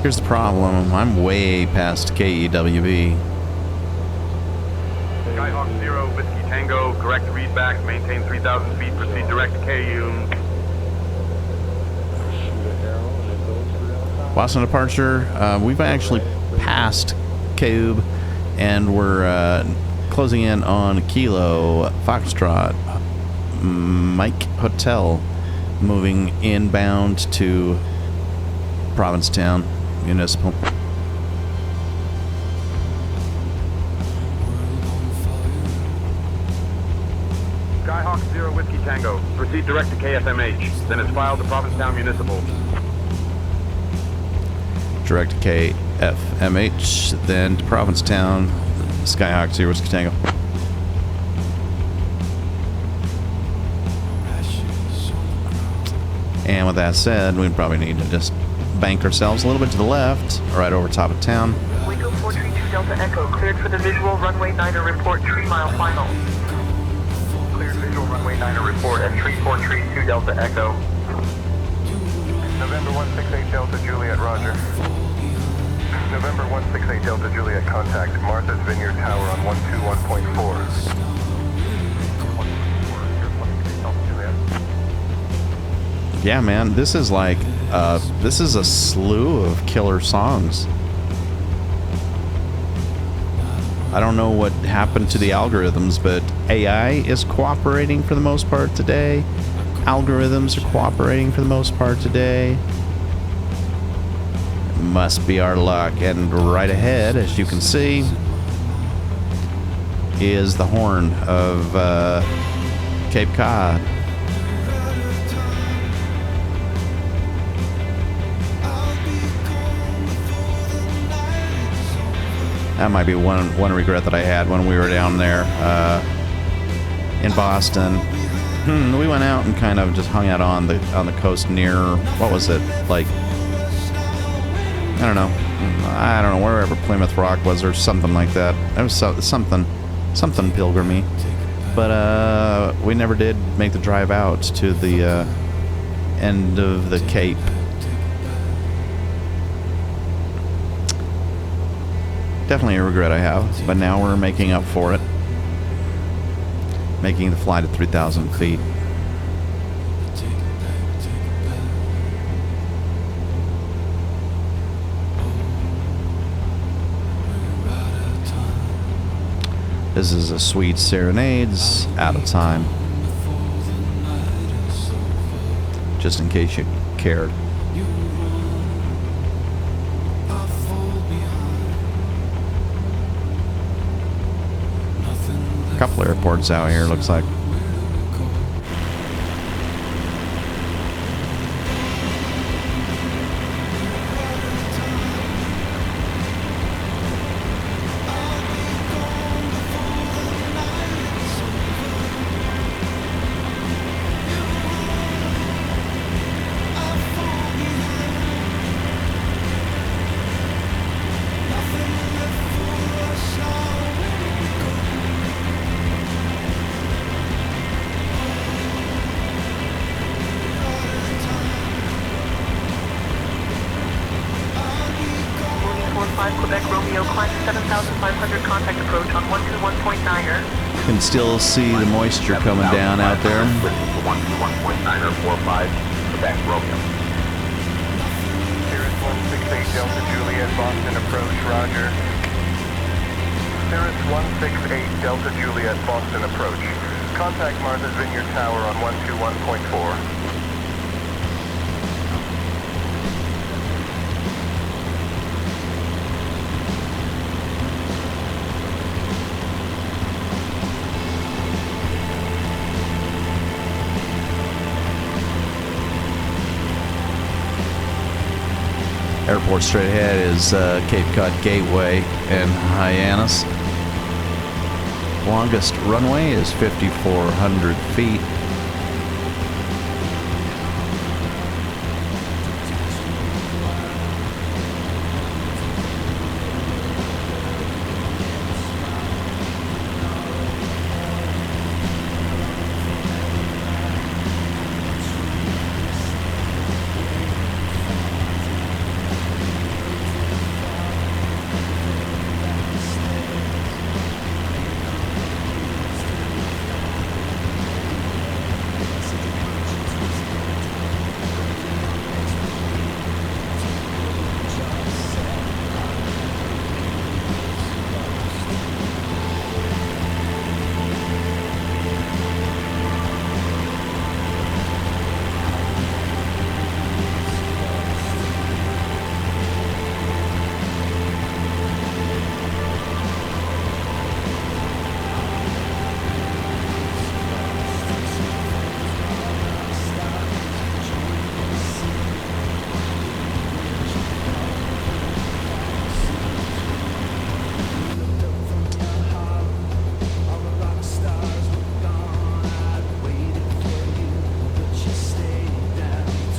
Here's the problem, I'm way past KEWB. Skyhawk 0 Whiskey Tango, correct readback, maintain 3,000 feet, proceed direct KU. Boston departure, we've actually passed Cube and we're closing in on Kilo Foxtrot Mike Hotel, moving inbound to Provincetown Municipal. Skyhawk 0 Whiskey Tango, proceed direct to KFMH, then it's filed to Provincetown Municipal. Direct to KFMH, then to Provincetown, Skyhawk 0 Whiskey Tango. And with that said, we probably need to just bank ourselves a little bit to the left, right over top of town. Wingo 432 Delta Echo, cleared for the visual runway 9er report, 3 mile final. Cleared visual runway 9er report at 3432 Delta Echo. November 168 Delta Juliet, roger. November 168 Delta Juliet, contact Martha's Vineyard Tower on 121.4. Yeah, man, this is like, this is a slew of killer songs. I don't know what happened to the algorithms, but AI is cooperating for the most part today. Algorithms are cooperating for the most part today. Must be our luck. And right ahead, as you can see, is the horn of Cape Cod. That might be one regret that I had when we were down there in Boston. We went out and kind of just hung out on the coast near, what was it, like, I don't know wherever Plymouth Rock was or something like that. It was something pilgrimy, but we never did make the drive out to the end of the Cape. Definitely a regret I have, but now we're making up for it. Making the flight at 3,000 feet. This is a Sweet Serenades, out of time. Just in case you cared. A couple of airports out here, looks like. Quebec Romeo, climb 7,500, contact approach on 121.9er. You can still see the moisture coming down out there. 121.9er, 45, Quebec Romeo. Cirrus 168 Delta Juliet, Boston approach, roger. Cirrus 168 Delta Juliet, Boston approach. Contact Martha's Vineyard Tower on 121.4. Airport straight ahead is Cape Cod Gateway in Hyannis. Longest runway is 5,400 feet.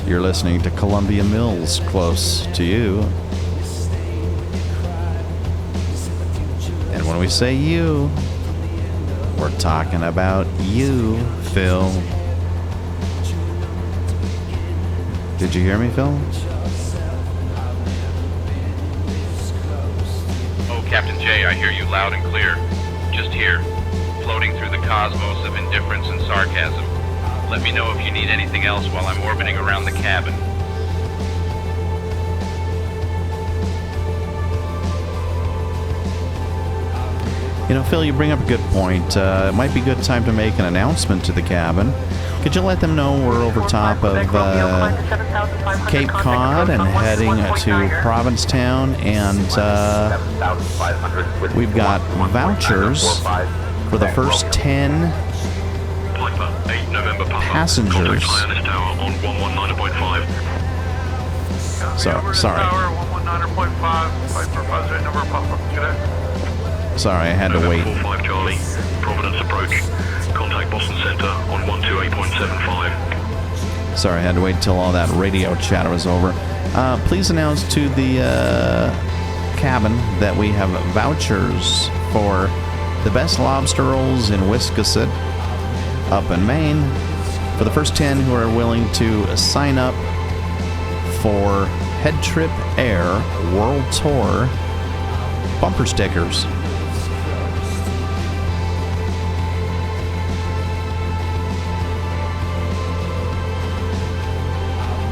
You're listening to Columbia Mills, close to you. And when we say you, we're talking about you, Phil. Did you hear me, Phil? Oh, Captain J, I hear you loud and clear. Just here, floating through the cosmos of indifference and sarcasm. Let me know if you need anything else while I'm orbiting around the cabin. You know, Phil, you bring up a good point. It might be a good time to make an announcement to the cabin. Could you let them know we're over top of Cape Cod and heading to Provincetown, and we've got vouchers for the first 10 passengers. Sorry, I had to wait. 45 Charlie, Providence approach. Contact Boston Center on 128.75. Sorry, I had to wait until all that radio chatter was over. Please announce to the cabin that we have vouchers for the best lobster rolls in Wiscasset, up in Maine, for the first 10 who are willing to sign up for HeadTrip Air World Tour, bumper stickers.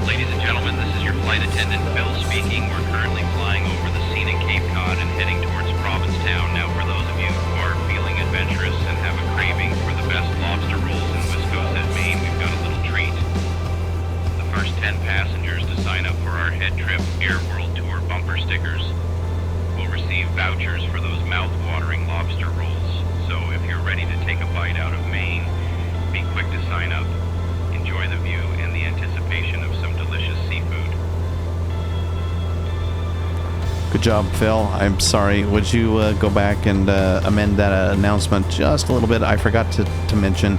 Ladies and gentlemen, this is your flight attendant Phil speaking. We're currently flying over the scenic Cape Cod and heading towards Provincetown. Now, for those of you who are feeling adventurous and have a craving for the best lobster rolls in Wisconsin, Maine, we've got a little treat. The first 10 passengers to sign up for our HeadTrip Air World Tour bumper stickers will receive vouchers for those mouth-watering lobster rolls. So if you're ready to take a bite out of Maine, be quick to sign up. Enjoy the view and the anticipation of some delicious seafood. Good job, Phil. I'm sorry. Would you go back and amend that announcement just a little bit? I forgot to mention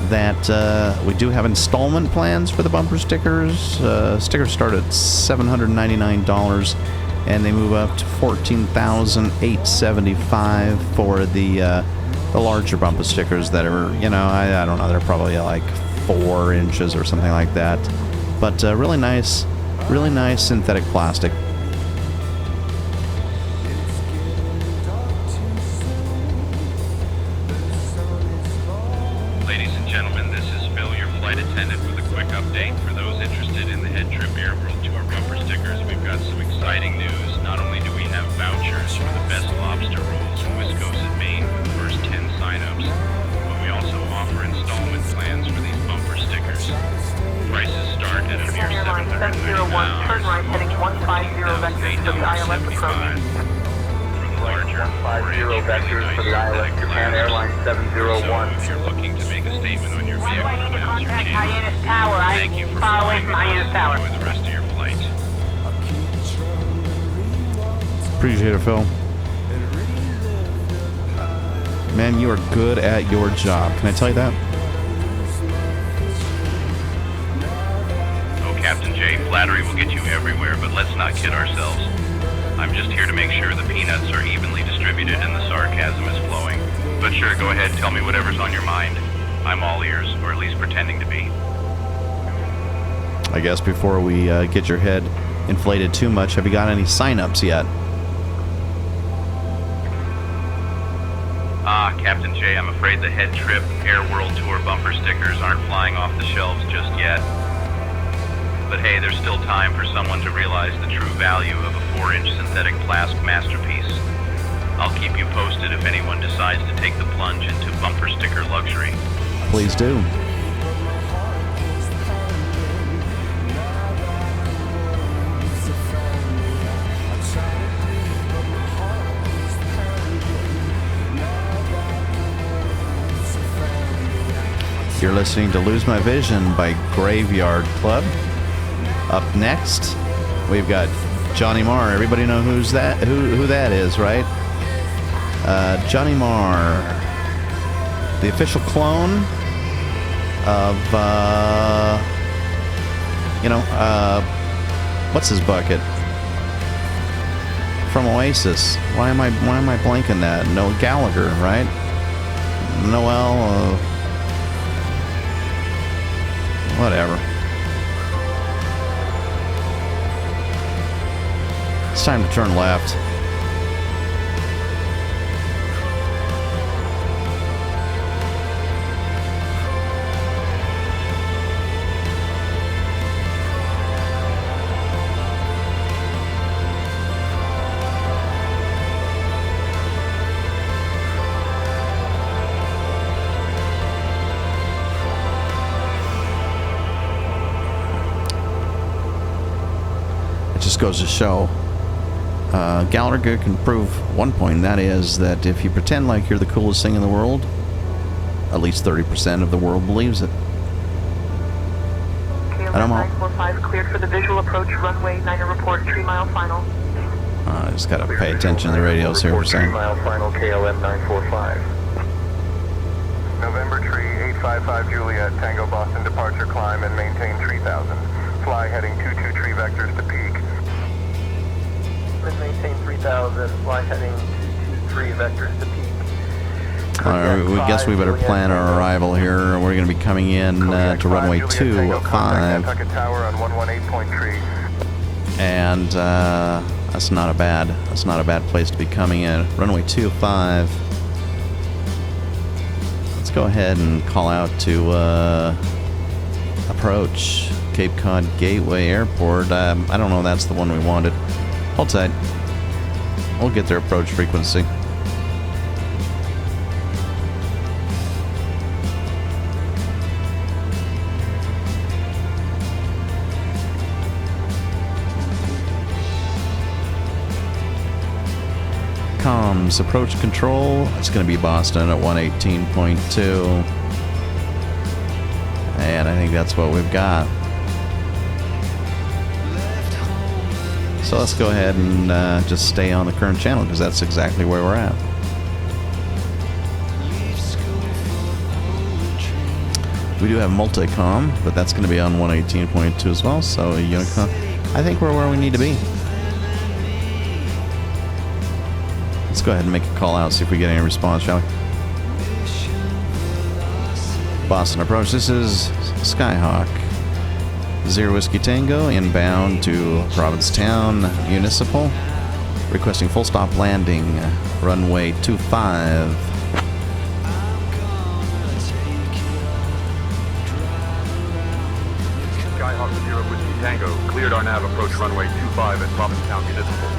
that we do have installment plans for the bumper stickers. Stickers start at $799, and they move up to $14,875 for the larger bumper stickers that are, you know, I don't know, they're probably like 4 inches or something like that. But really nice synthetic plastic. Ladies and gentlemen, this is Phil, your flight attendant, with a quick update for those interested in the HeadTrip Air World Tour bumper stickers. We've got some exciting news. Not only do we have vouchers for the best lobster rolls in Wisconsin, Maine for the first 10 signups, but we also offer installment plans for these bumper stickers. Prices start at a mere $799. Turn right, heading 150 vectors to the ILS approach. Larger 150 vectors for the ILS Japan Airlines 701. If you're looking to make a statement on your vehicle, Runway into now's your contact chance. Hyannis Tower. Thank you for far away flying from with Hyannis us. Tower. Enjoy the rest of your flight. Appreciate it, Phil. Man, you are good at your job. Can I tell you that? Oh, Captain J, flattery will get you everywhere, but let's not kid ourselves. I'm just here to make sure the peanuts are evenly distributed and the sarcasm is flowing. But sure, go ahead, tell me whatever's on your mind. I'm all ears, or at least pretending to be. I guess before we get your head inflated too much, have you got any sign-ups yet? Captain J, I'm afraid the HeadTrip Air World Tour bumper stickers aren't flying off the shelves just yet. But hey, there's still time for someone to realize the true value of a 4-inch synthetic plastic masterpiece. I'll keep you posted if anyone decides to take the plunge into bumper sticker luxury. Please do. You're listening to Lose My Vision by Graveyard Club. Up next, we've got Johnny Marr. Everybody know who that is, right? Johnny Marr, the official clone of what's his bucket from Oasis? Why am I blanking that? Noel Gallagher, right? Noel. Whatever. It's time to turn left. Just goes to show Gallagher can prove one point, and that is that if you pretend like you're the coolest thing in the world, at least 30% of the world believes it. KLM 945 cleared for the visual approach runway 9 report 3 mile final. I just gotta pay attention to the radios here for a second. 3 mile final KLM 945. November tree 855 Juliet, Tango Boston departure climb and maintain 3000. Fly heading 22 tree vectors to peak. Maintain 3000, fly heading 223 vectors to peak. Alright, we guess we better plan our arrival here. We're going to be coming in to runway 25. Tower on 118.3. And That's not a bad place to be coming in. Runway 25. Let's go ahead and call out to approach Cape Cod Gateway Airport. I don't know if that's the one we wanted. Hold tight. We'll get their approach frequency. Comms, approach control. It's going to be Boston at 118.2. And I think that's what we've got. So let's go ahead and just stay on the current channel, because that's exactly where we're at. We do have multicom, but that's going to be on 118.2 as well. So Unicom, I think we're where we need to be. Let's go ahead and make a call out, see if we get any response, shall we? Boston approach. This is Skyhawk. 0 Whiskey Tango, inbound to Provincetown Municipal. Requesting full stop landing. Runway 25. Skyhawk 0 Whiskey Tango, cleared our nav approach runway 25 at Provincetown Municipal.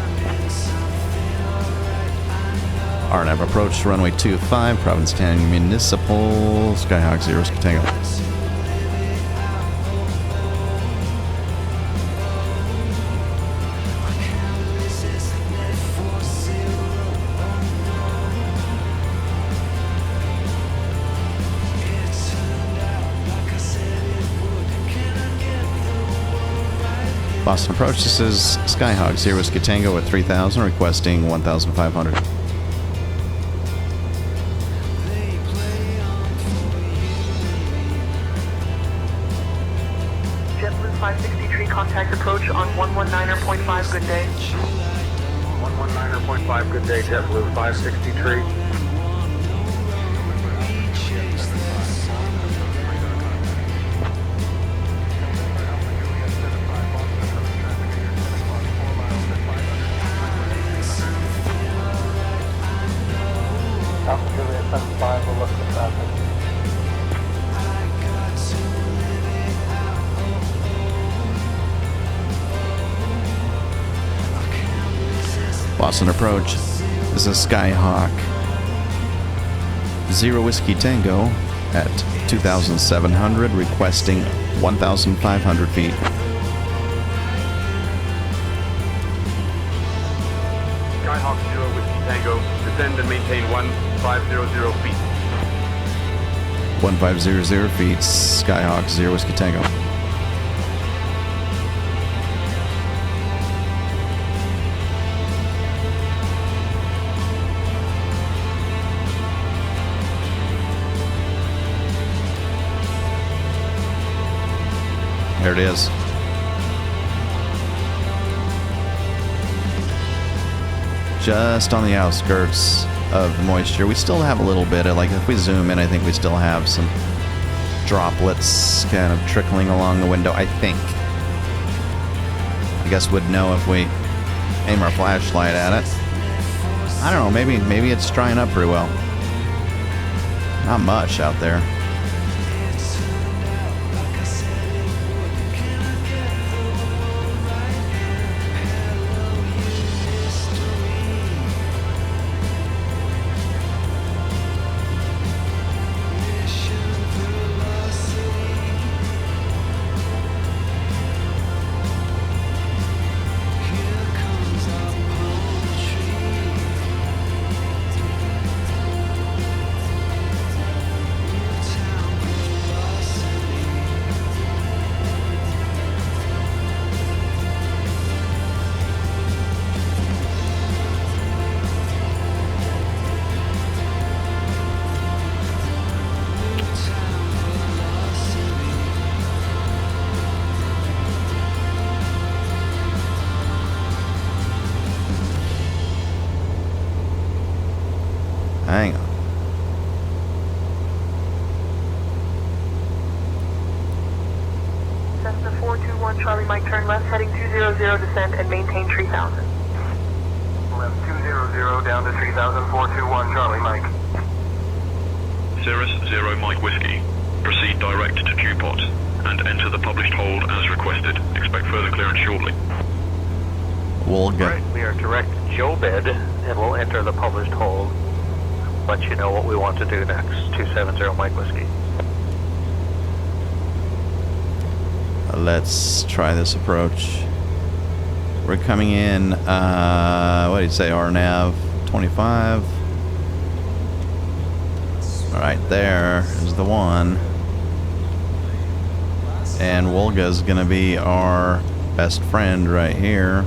RNAV approach runway 25, Provincetown Municipal. Skyhawk 0 Whiskey Tango. Boston approach. This is Skyhawk 0 Whiskey Tango at 3000, requesting 1500. JetBlue 563, contact approach on 119.5, good day. 119.5, good day, JetBlue 563. Alpha Juliet 75, we'll look for traffic. Boston approach. This is Skyhawk 0 Whiskey Tango at 2,700, requesting 1,500 feet. Skyhawk 0 Whiskey Tango, descend and maintain 1500 feet. 1500 feet, Skyhawk 0 Whiskey Tango. There it is. Just on the outskirts of moisture. We still have a little bit of, like, if we zoom in, I think we still have some droplets kind of trickling along the window, I think. I guess we'd know if we aim our flashlight at it. I don't know, maybe it's drying up pretty well. Not much out there. Hang on. Cessna 421 Charlie Mike, turn left, heading 200, descend and maintain 3000. left 200 down to 300421 Charlie Mike. Cirrus 0 Mike Whiskey. Proceed direct to Dupont and enter the published hold as requested. Expect further clearance shortly. Wolga. Right, we are direct Jobed, and we'll enter the published hold. Let you know what we want to do next. 270 Mike Whiskey. Let's try this approach. We're coming in, what do you say, RNAV 25. Right there is the one. And Wolga's gonna be our best friend right here.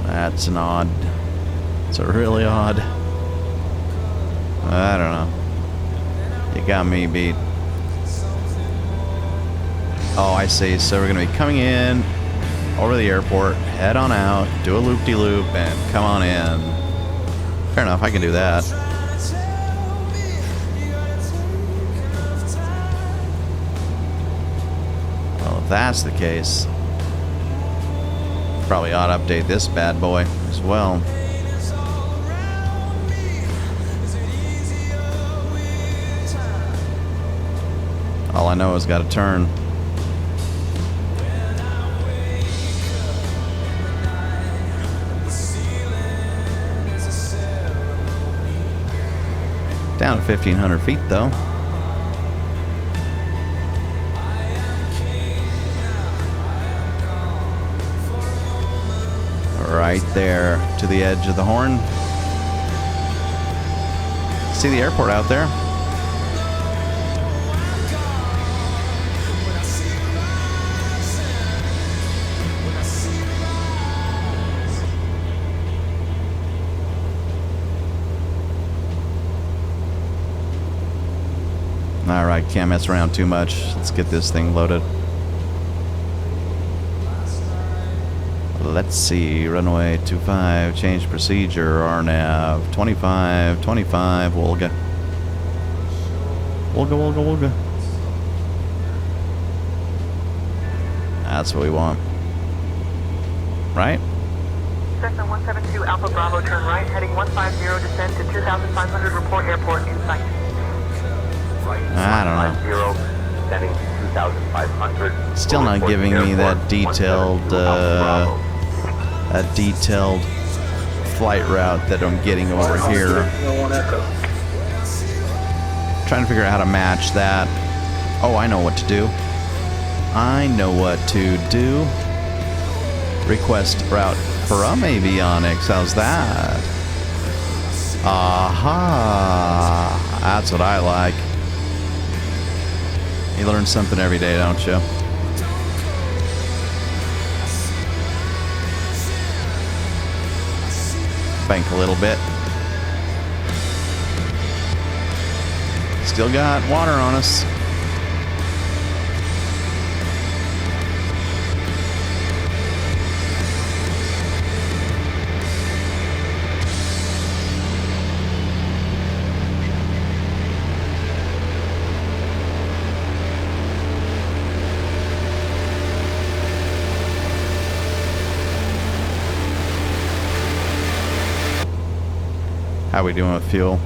That's an odd. It's a really odd. I don't know. You got me beat. Oh, I see. So we're gonna be coming in over the airport, head on out, do a loop-de-loop, and come on in. Fair enough, I can do that. Well, if that's the case, probably ought to update this bad boy as well. All I know is got to turn. Down to 1,500 feet though. Right there to the edge of the horn. See the airport out there? Alright, can't mess around too much. Let's get this thing loaded. Let's see, runway 25, change procedure, RNAV 25, 25, Wolga. Wolga. That's what we want. Right? Cessna 172 Alpha Bravo, turn right, heading 150, descend to 2,500, report airport in sight. I don't know. Descending to 2,500. Still not giving me that detailed, flight route that I'm getting over here. Trying to figure out how to match that. Oh, I know what to do. Request route from avionics. How's that? Aha! That's what I like. You learn something every day, don't you? Bank a little bit. Still got water on us. How we doing with fuel?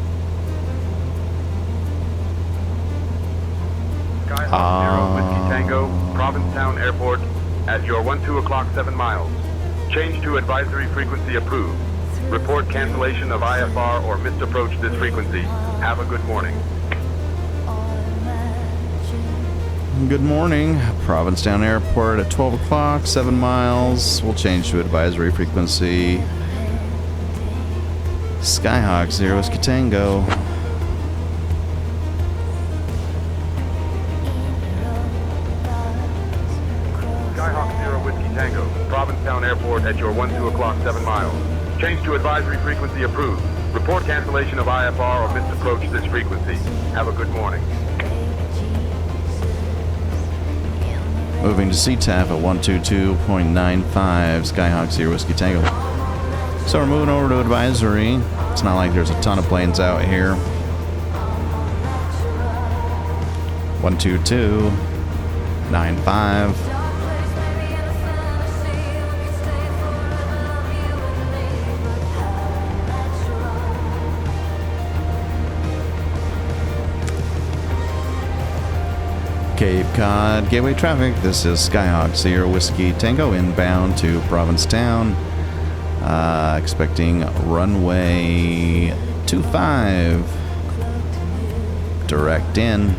Skyhawk 0 Whiskey Tango, Provincetown Airport, at your 12 o'clock 7 miles. Change to advisory frequency approved. Report cancellation of IFR or missed approach this frequency. Have a good morning. Good morning. Provincetown Airport at 12 o'clock, 7 miles. We'll change to advisory frequency. Skyhawk 0 Whiskey Tango. Skyhawk 0 Whiskey Tango, Provincetown Airport at your 12 o'clock 7 miles. Change to advisory frequency approved. Report cancellation of IFR or missed approach this frequency. Have a good morning. Moving to CTAF at 122.95, Skyhawk 0 Whiskey Tango. So we're moving over to advisory. It's not like there's a ton of planes out here. 122, 95. Cape Cod Gateway traffic. This is Skyhawk Sierra Whiskey Tango inbound to Provincetown. Expecting runway 25. Direct in.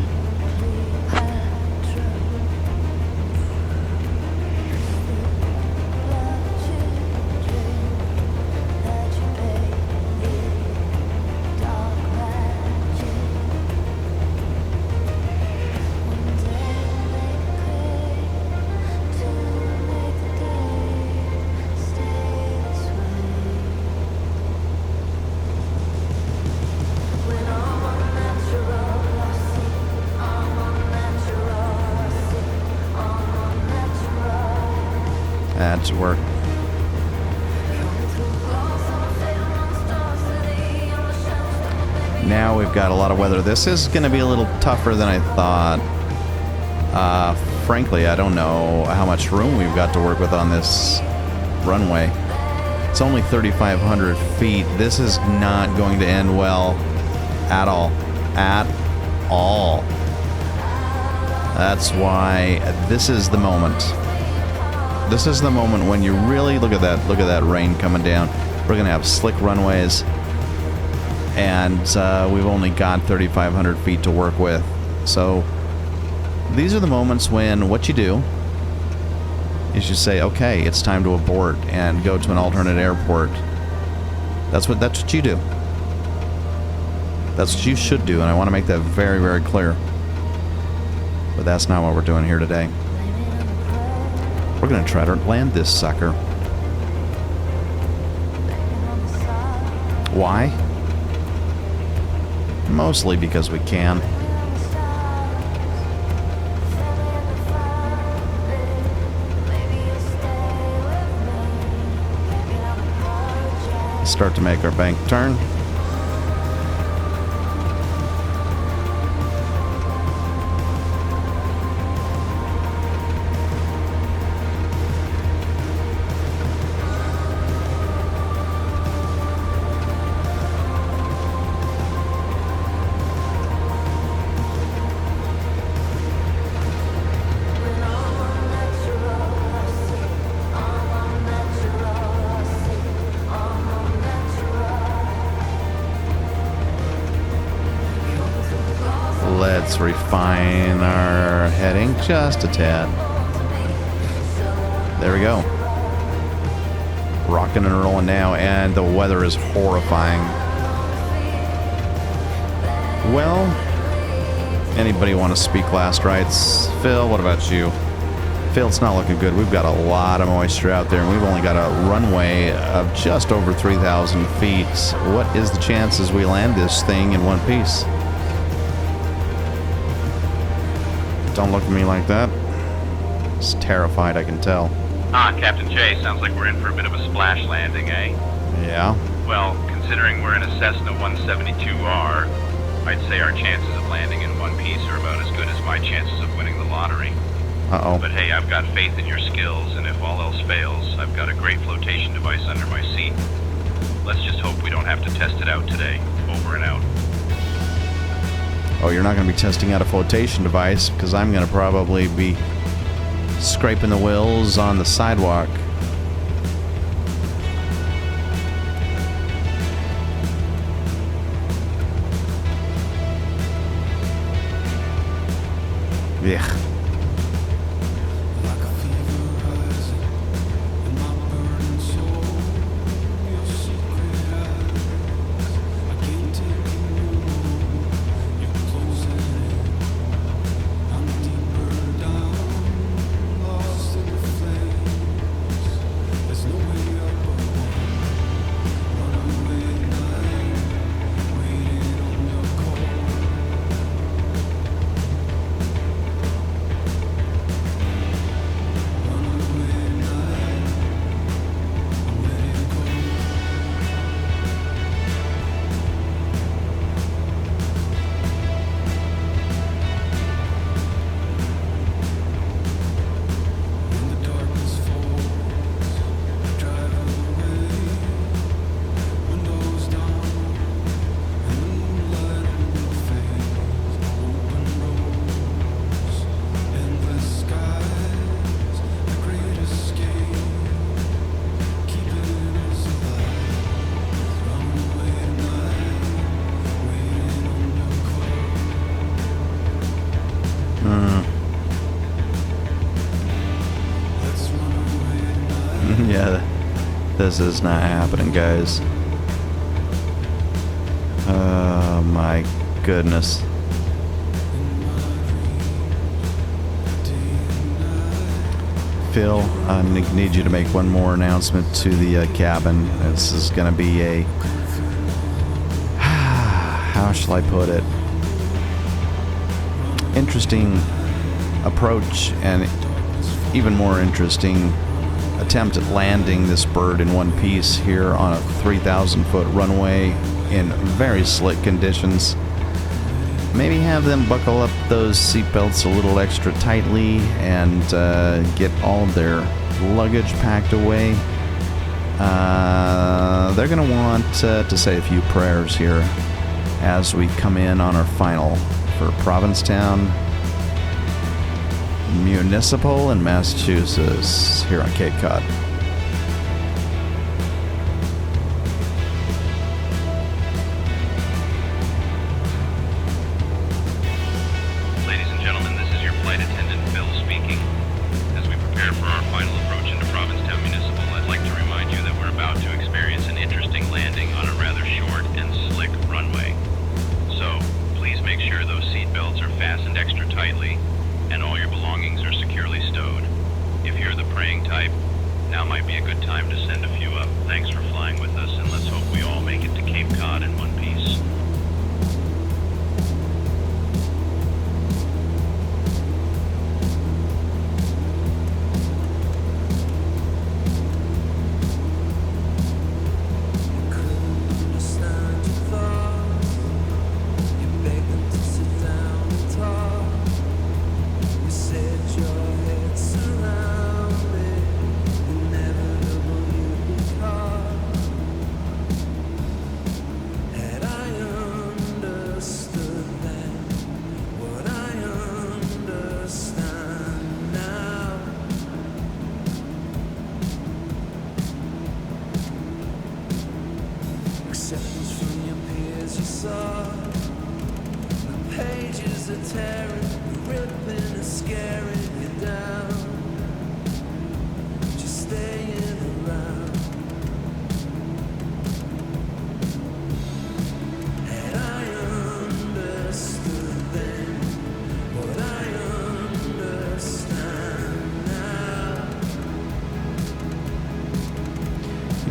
That's work. Now we've got a lot of weather. This is going to be a little tougher than I thought. Frankly, I don't know how much room we've got to work with on this runway. It's only 3,500 feet. This is not going to end well at all. At all. That's why this is the moment. This is the moment when you really look at that rain coming down. We're gonna have slick runways, and we've only got 3,500 feet to work with. So these are the moments when what you do is you say, okay, it's time to abort and go to an alternate airport. That's what you do. That's what you should do, and I want to make that very, very clear. But that's not what we're doing here today. We're going to try to land this sucker. Why? Mostly because we can. Start to make our bank turn. Let's refine our heading just a tad. There we go. Rocking and rolling now, and the weather is horrifying. Well, anybody want to speak last rites? Phil, what about you? Phil, it's not looking good. We've got a lot of moisture out there, and we've only got a runway of just over 3,000 feet. What is the chances we land this thing in one piece? Don't look at me like that. It's terrified, I can tell. Captain J, sounds like we're in for a bit of a splash landing, eh? Yeah. Well, considering we're in a Cessna 172R, I'd say our chances of landing in one piece are about as good as my chances of winning the lottery. Uh-oh. But hey, I've got faith in your skills, and if all else fails, I've got a great flotation device under my seat. Let's just hope we don't have to test it out today. Over and out. Oh, you're not going to be testing out a flotation device, because I'm going to probably be scraping the wheels on the sidewalk. Yeah. Yeah, this is not happening, guys. Oh my goodness. Phil, I need you to make one more announcement to the cabin. This is going to be a... how shall I put it? Interesting approach, and even more interesting attempt at landing this bird in one piece here on a 3,000-foot runway in very slick conditions. Maybe have them buckle up those seatbelts a little extra tightly and get all of their luggage packed away. They're going to want to say a few prayers here as we come in on our final for Provincetown Municipal in Massachusetts here on Cape Cod.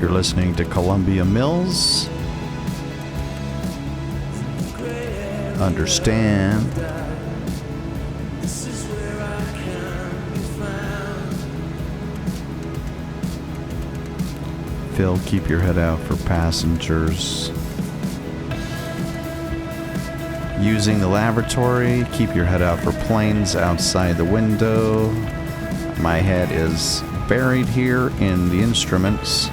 You're listening to Columbia Mills. Understand. Phil, keep your head out for passengers. Using the lavatory, keep your head out for planes outside the window. My head is buried here in the instruments.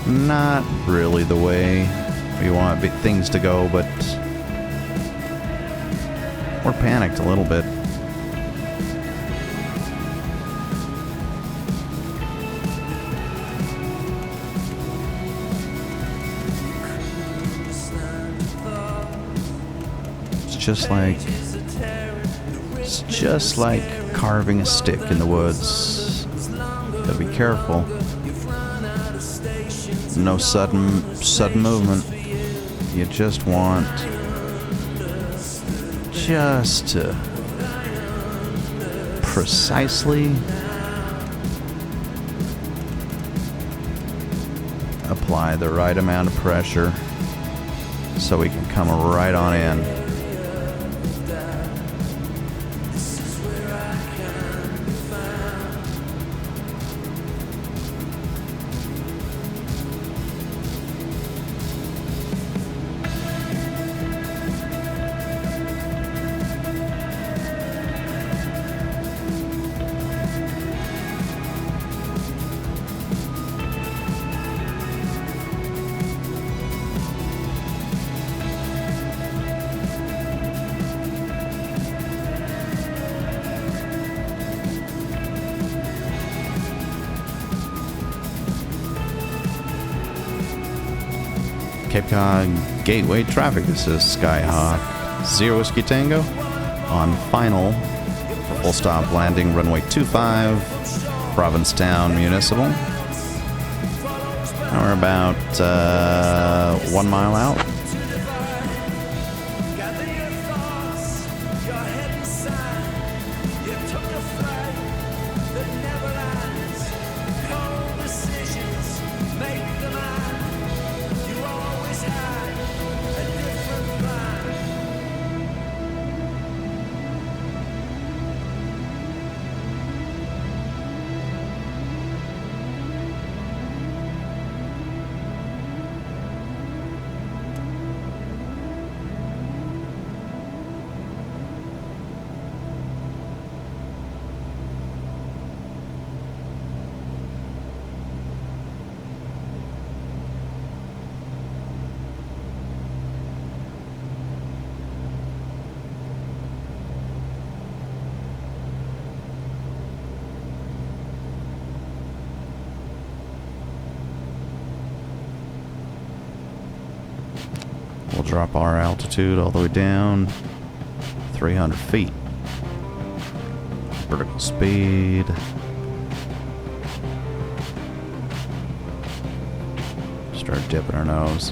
Not really the way we want things to go, but we're panicked a little bit. It's just like carving a stick in the woods. Gotta be careful. No sudden movement. You just want to precisely apply the right amount of pressure so we can come right on in. Cape Cod Gateway traffic. This is Skyhawk 0 Whiskey Tango on final for full stop landing runway 25 Provincetown Municipal. And we're about 1 mile out. We'll drop our altitude all the way down 300 feet. Vertical speed. Start dipping our nose.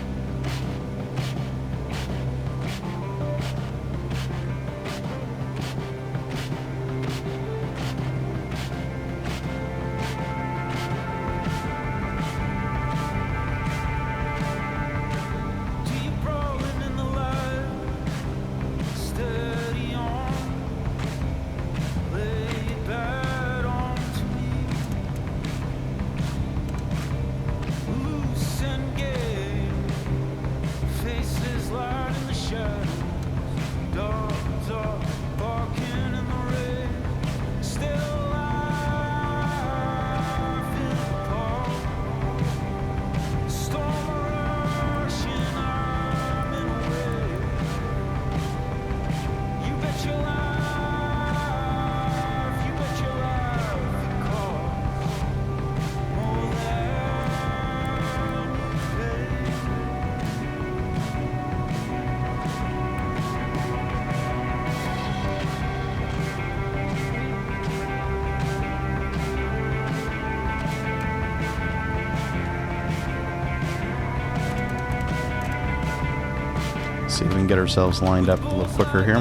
See if we can get ourselves lined up a little quicker here.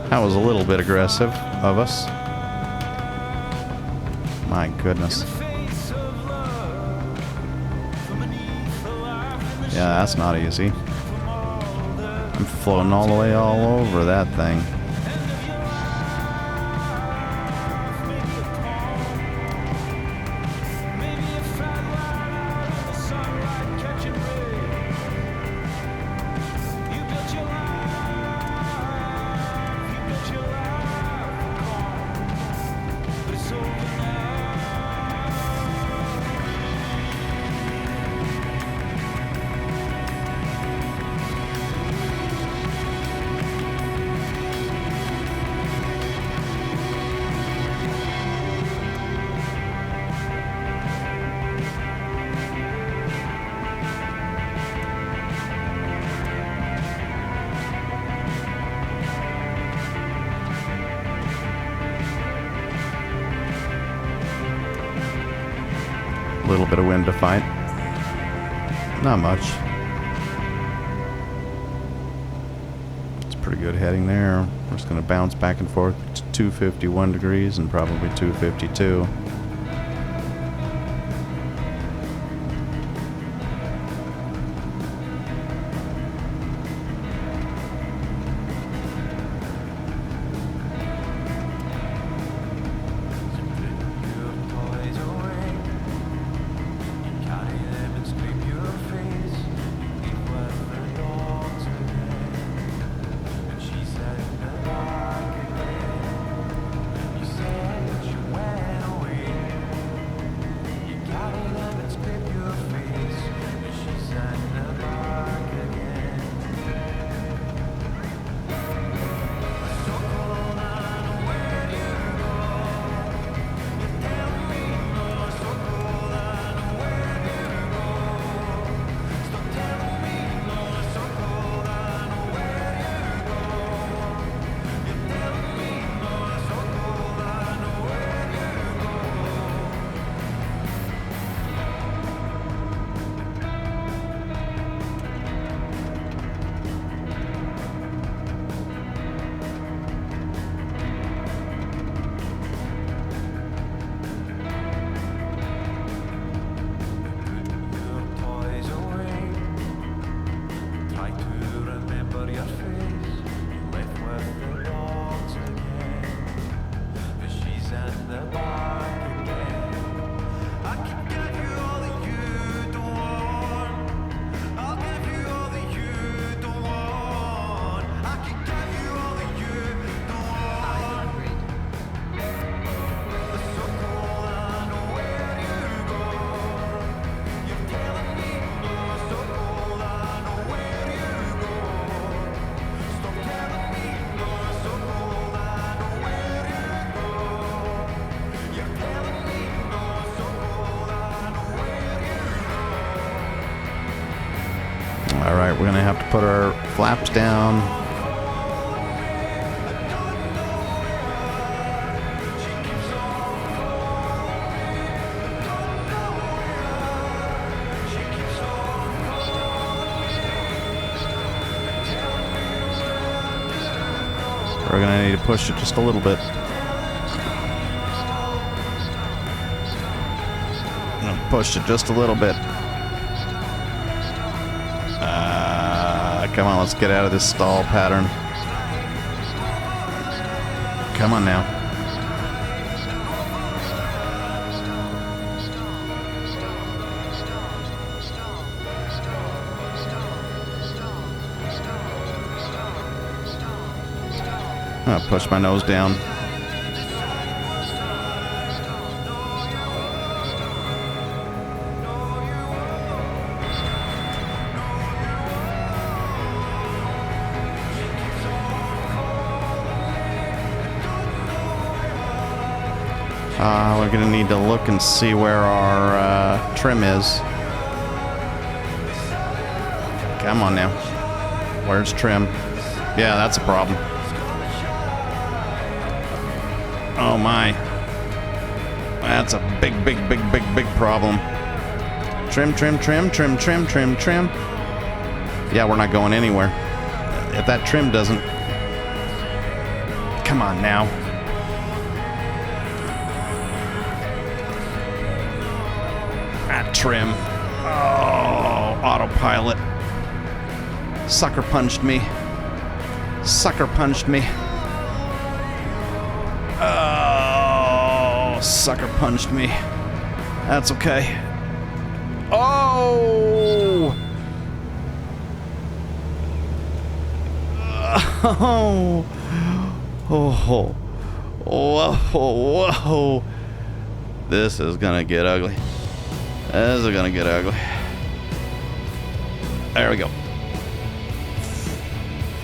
That was a little bit aggressive of us. My goodness. Yeah, that's not easy. I'm floating all the way all over that thing. A little bit of wind to fight. Not much. It's pretty good heading there. We're just going to bounce back and forth to 251 degrees and probably 252. put our flaps down. We're gonna need to push it just a little bit. Push it just a little bit. Come on, let's get out of this stall pattern. Come on now. I'm gonna push my nose down. We're gonna need to look and see where our trim is. Come on now. Where's trim? Yeah, that's a problem. Oh my. That's a big problem. Trim. Yeah, we're not going anywhere. If that trim doesn't... Come on now. Trim. Oh, autopilot. Sucker punched me. Oh, sucker punched me. That's okay. Oh! Oh. Whoa. This is gonna get ugly. This is gonna get ugly. There we go.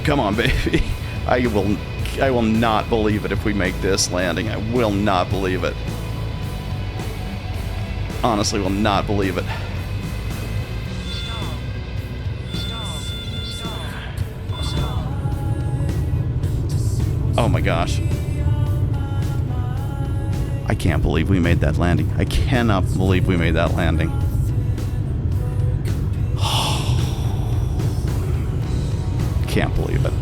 Come on, baby. I will not believe it if we make this landing. I will not believe it. Honestly, will not believe it. Oh my gosh. I can't believe we made that landing. I cannot believe we made that landing. Can't believe it.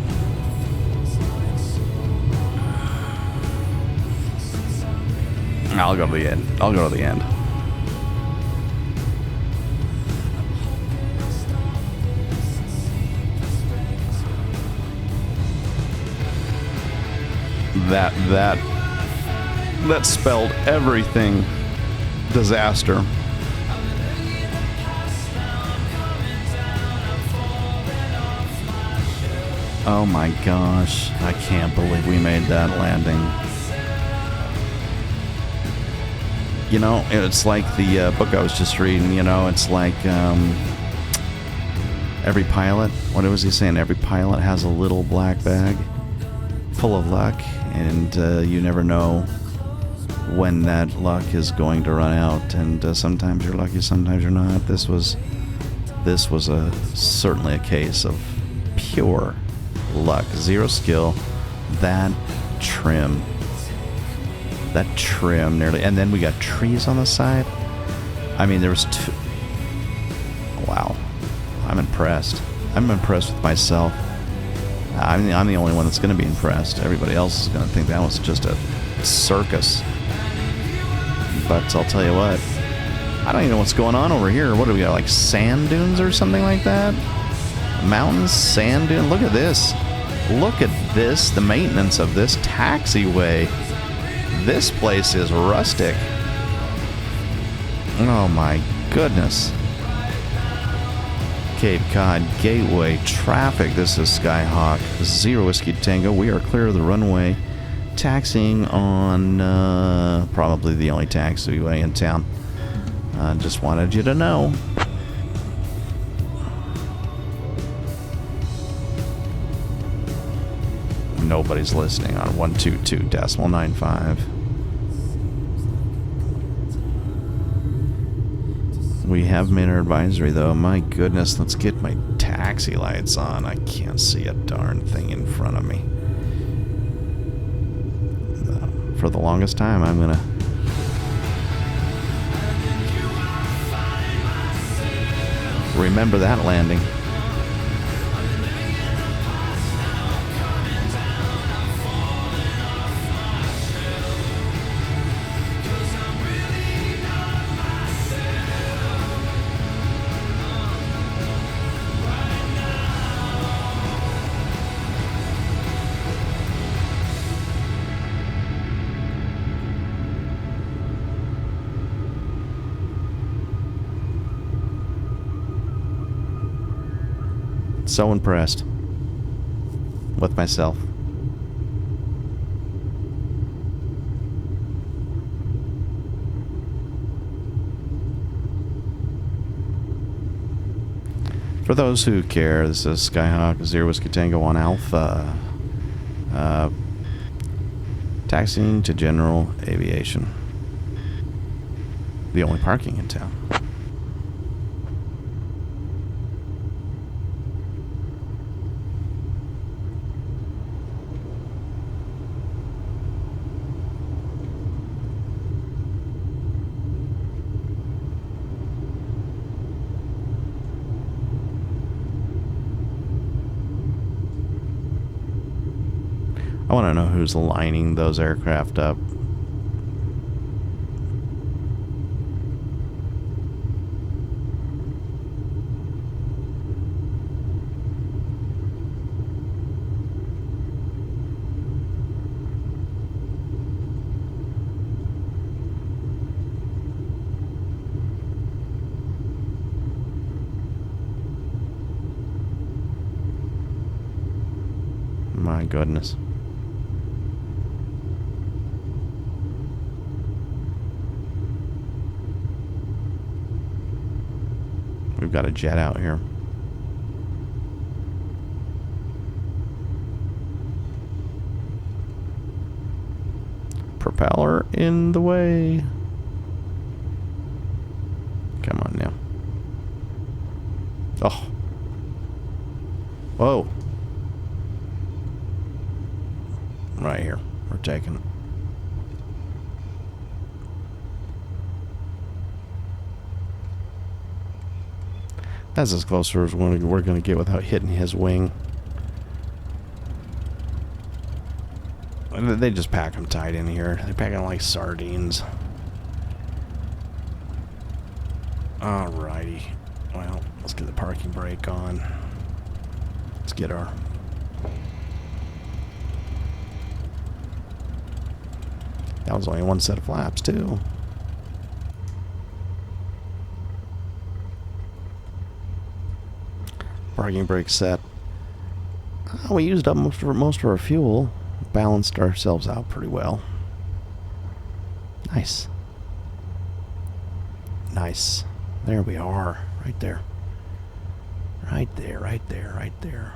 I'll go to the end. I'll go to the end. That spelled everything. Disaster. Oh my gosh. I can't believe we made that landing. You know, it's like the book I was just reading, you know, it's like every pilot, what was he saying? Every pilot has a little black bag full of luck, and you never know when that luck is going to run out, and sometimes you're lucky, sometimes you're not. This was certainly a case of pure luck, zero skill. That trim nearly, and then we got trees on the side. I mean, there was two. Wow, I'm impressed with myself. I'm the only one that's going to be impressed. Everybody else is going to think that was just a circus. But I'll tell you what, I don't even know what's going on over here. What do we got, like sand dunes or something like that? Mountains, sand dune. Look at this. Look at this. The maintenance of this taxiway. This place is rustic. Oh my goodness. Cape Cod Gateway traffic. This is Skyhawk 0 Whiskey Tango. We are clear of the runway, taxiing on probably the only taxiway in town. Just wanted you to know. Nobody's listening on 122.95. We have made our advisory, though. My goodness, let's get my taxi lights on. I can't see a darn thing in front of me. For the longest time, I'm gonna... remember that landing. So impressed with myself. For those who care, this is Skyhawk 0 Whiskey Tango 1 Alpha. Taxiing to General Aviation. The only parking in town. I want to know who's lining those aircraft up. My goodness. We've got a jet out here. Propeller in the way. Come on now. Oh. Whoa. Right here. We're taking it. That's as close as we're going to get without hitting his wing. They just pack them tight in here. They pack them like sardines. Alrighty. Well, let's get the parking brake on. Let's get our... That was only one set of flaps, too. Parking brake set. We used up most of our fuel. Balanced ourselves out pretty well. Nice. Nice. There we are. Right there. Right there, right there, right there.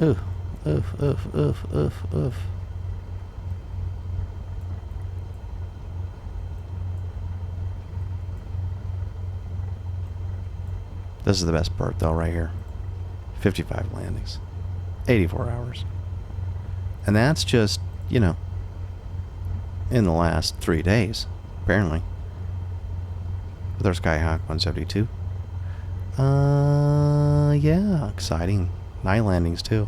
Oof, oof, oof, oof, oof, oof. This is the best part, though, right here. 55 landings. 84 hours. And that's just, you know, in the last 3 days, apparently. With our Skyhawk 172. Yeah, exciting. 9 landings, too.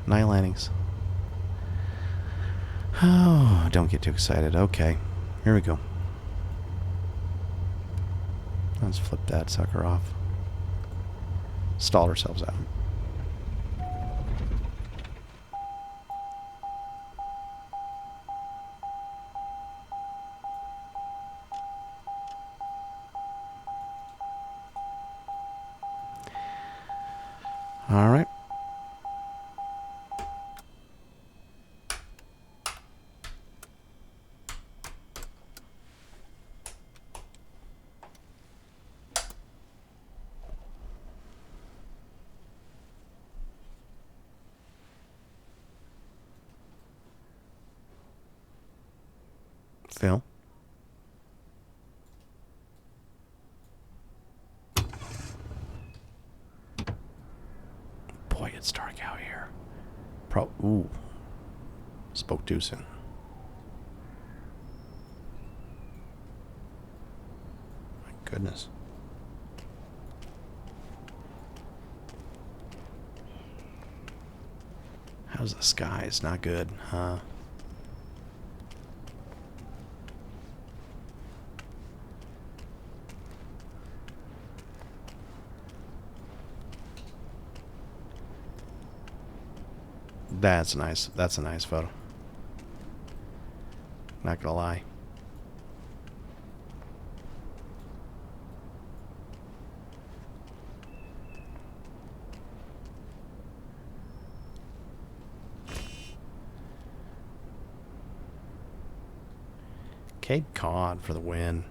9 landings. Oh, don't get too excited. Okay, here we go. Let's flip that sucker off. Stall ourselves out. All right. Phil? it's dark out here. Ooh. Spoke too soon. My goodness. How's the sky? It's not good, huh? That's nice. That's a nice photo. Not gonna lie. Cape Cod for the win.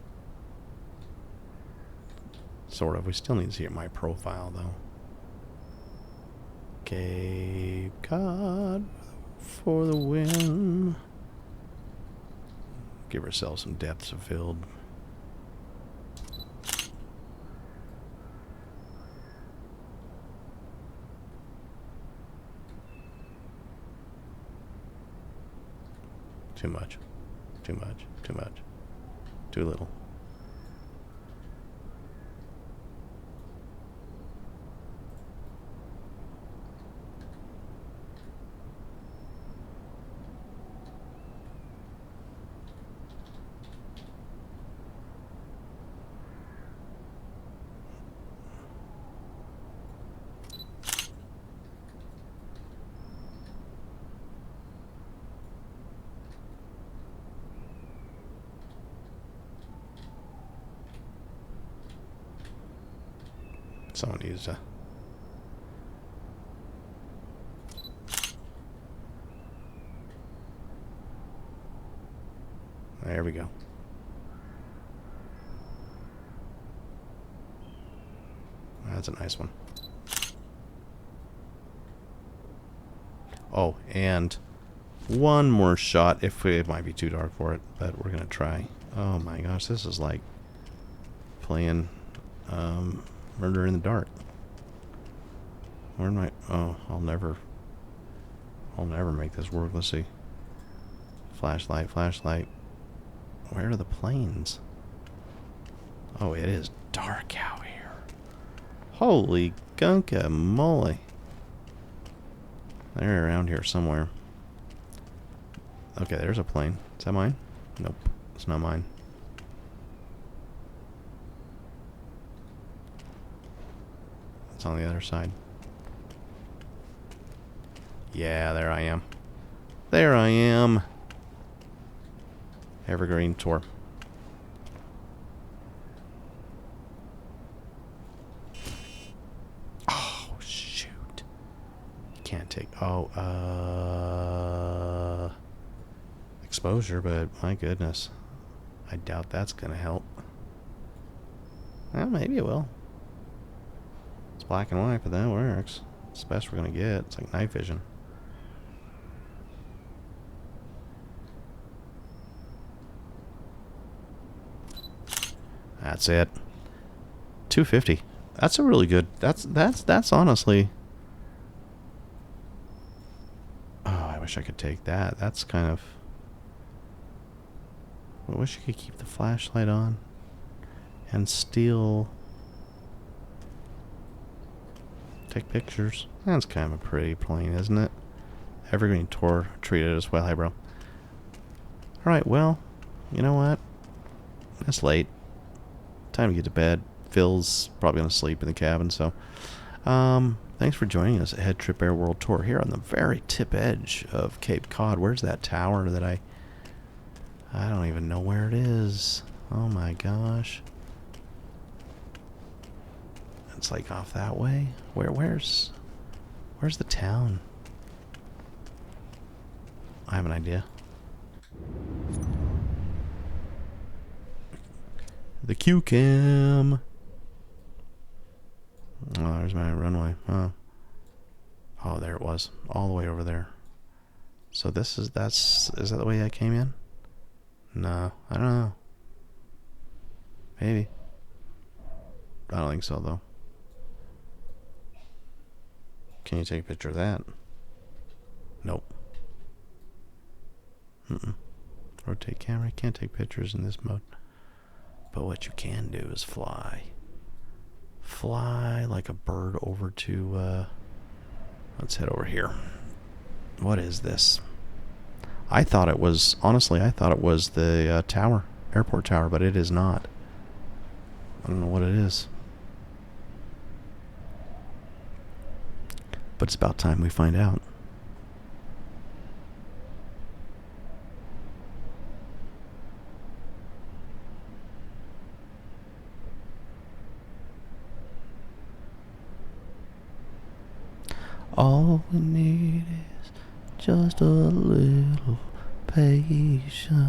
Sort of. We still need to see my profile though. Cape Cod for the win. Give ourselves some depths of field. Too much. Too much. Too much. Too little. Someone needs to. There we go. That's a nice one. Oh, and one more shot. It might be too dark for it, but we're gonna try. Oh my gosh, this is like playing Murder in the Dark. Where am I? Oh, I'll never make this work. Let's see. Flashlight, flashlight. Where are the planes? Oh, it is dark out here. Holy gunka moly. They're around here somewhere. Okay, there's a plane. Is that mine? Nope, it's not mine. It's on the other side. Yeah, there I am. There I am. Evergreen Tour. Oh, shoot. Can't take... Oh, exposure, but my goodness. I doubt that's going to help. Well, maybe it will. It's black and white, but that works. It's the best we're going to get. It's like night vision. That's it. 250. That's a really good. That's honestly. Oh, I wish I could take that. That's kind of. I wish I could keep the flashlight on and still take pictures. That's kind of a pretty plane, isn't it? Evergreen Tour treated as well. Hey, bro. All right. Well, you know what? It's late. Time to get to bed. Phil's probably going to sleep in the cabin, so thanks for joining us at HeadTrip Air World Tour here on the very tip edge of Cape Cod. Where's that tower that I don't even know where it is. Oh my gosh. It's like off that way. Where's the town? I have an idea. The Q-cam. Oh, there's my runway. Oh. Oh, there it was. All the way over there. So is that the way I came in? No, I don't know. Maybe. I don't think so, though. Can you take a picture of that? Nope. Rotate camera. You can't take pictures in this mode. But what you can do is fly. Fly like a bird over to, let's head over here. What is this? I thought it was, honestly, I thought it was the tower, airport tower, but it is not. I don't know what it is. But it's about time we find out. All we need is just a little patience.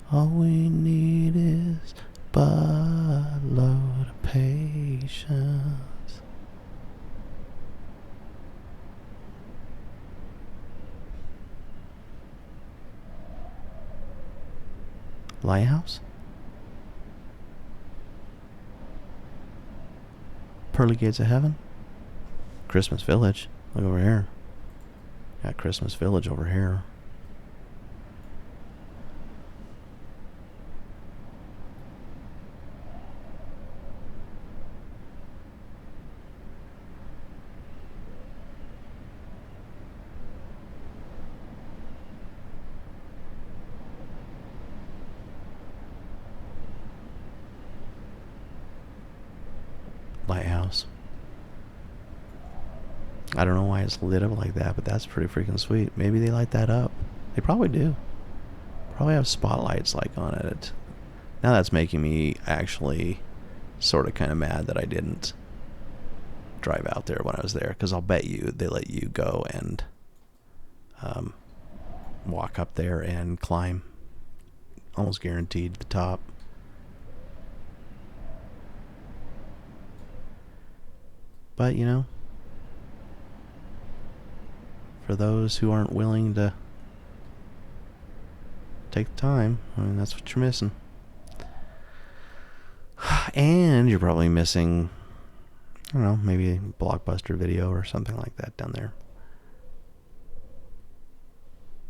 All we need is a load of patience. Lighthouse? Pearly Gates of Heaven? Christmas Village. Look over here. Got Christmas Village over here. Lighthouse. I don't know why it's lit up like that, but that's pretty freaking sweet. Maybe they light that up. They probably do. Probably have spotlights like on it. Now that's making me actually sort of kind of mad that I didn't drive out there when I was there, because I'll bet you they let you go and walk up there and climb. Almost guaranteed the top. But, you know, for those who aren't willing to take the time, I mean, that's what you're missing. And you're probably missing, I don't know, maybe a Blockbuster Video or something like that down there.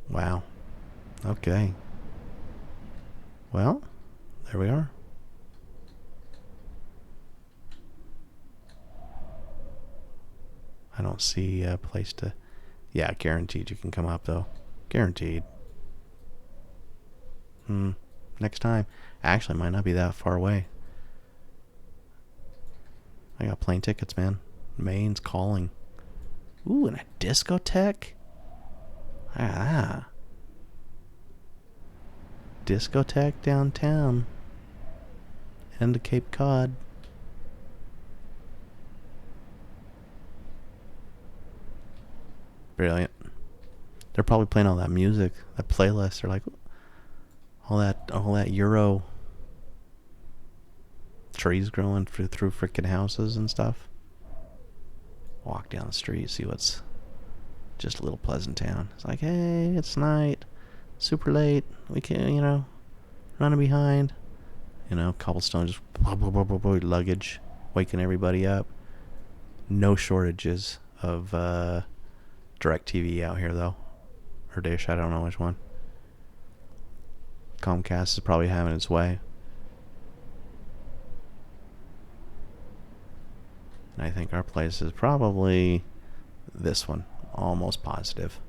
Wow. Okay. Well, there we are. I don't see a place to... Yeah, guaranteed you can come up, though. Guaranteed. Next time. Actually, it might not be that far away. I got plane tickets, man. Maine's calling. Ooh, and a discotheque? Ah. Discotheque downtown. End of Cape Cod. Brilliant. They're probably playing all that music, that playlist. They're like, all that Euro trees growing through freaking houses and stuff. Walk down the street, see what's just a little pleasant town. It's like, hey, it's night, super late. We can't, you know, running behind. You know, cobblestone just luggage, waking everybody up. No shortages of DirecTV out here, though. Or Dish, I don't know which one. Comcast is probably having its way. And I think our place is probably this one. Almost positive.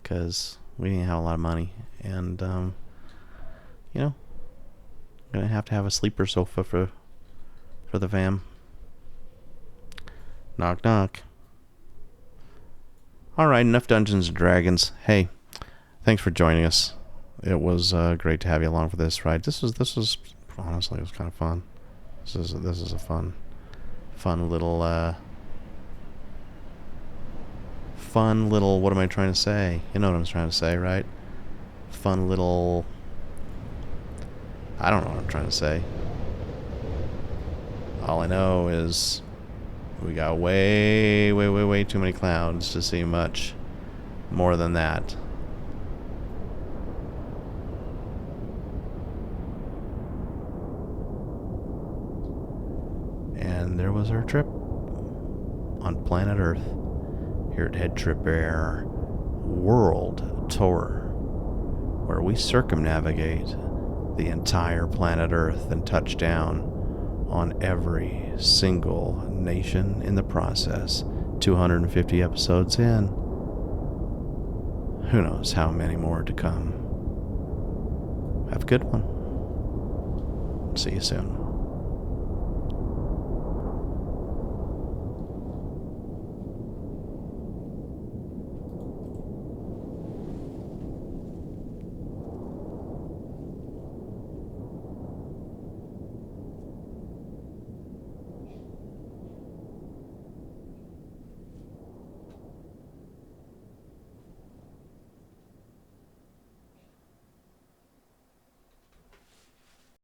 Because we didn't have a lot of money. And, you know, gonna have to have a sleeper sofa for the fam. Knock, knock. Alright, enough Dungeons and Dragons. Hey, thanks for joining us. It was great to have you along for this ride. This was honestly, it was kind of fun. This is a fun little what am I trying to say? You know what I'm trying to say, right? Fun little, I don't know what I'm trying to say. All I know is we got way too many clouds to see much more than that. And And there was our trip on planet Earth here at HeadTrip Air World Tour, where we circumnavigate the entire planet Earth and touch down on every single nation in the process. 250 episodes in. Who knows how many more to come. Have a good one. See you soon.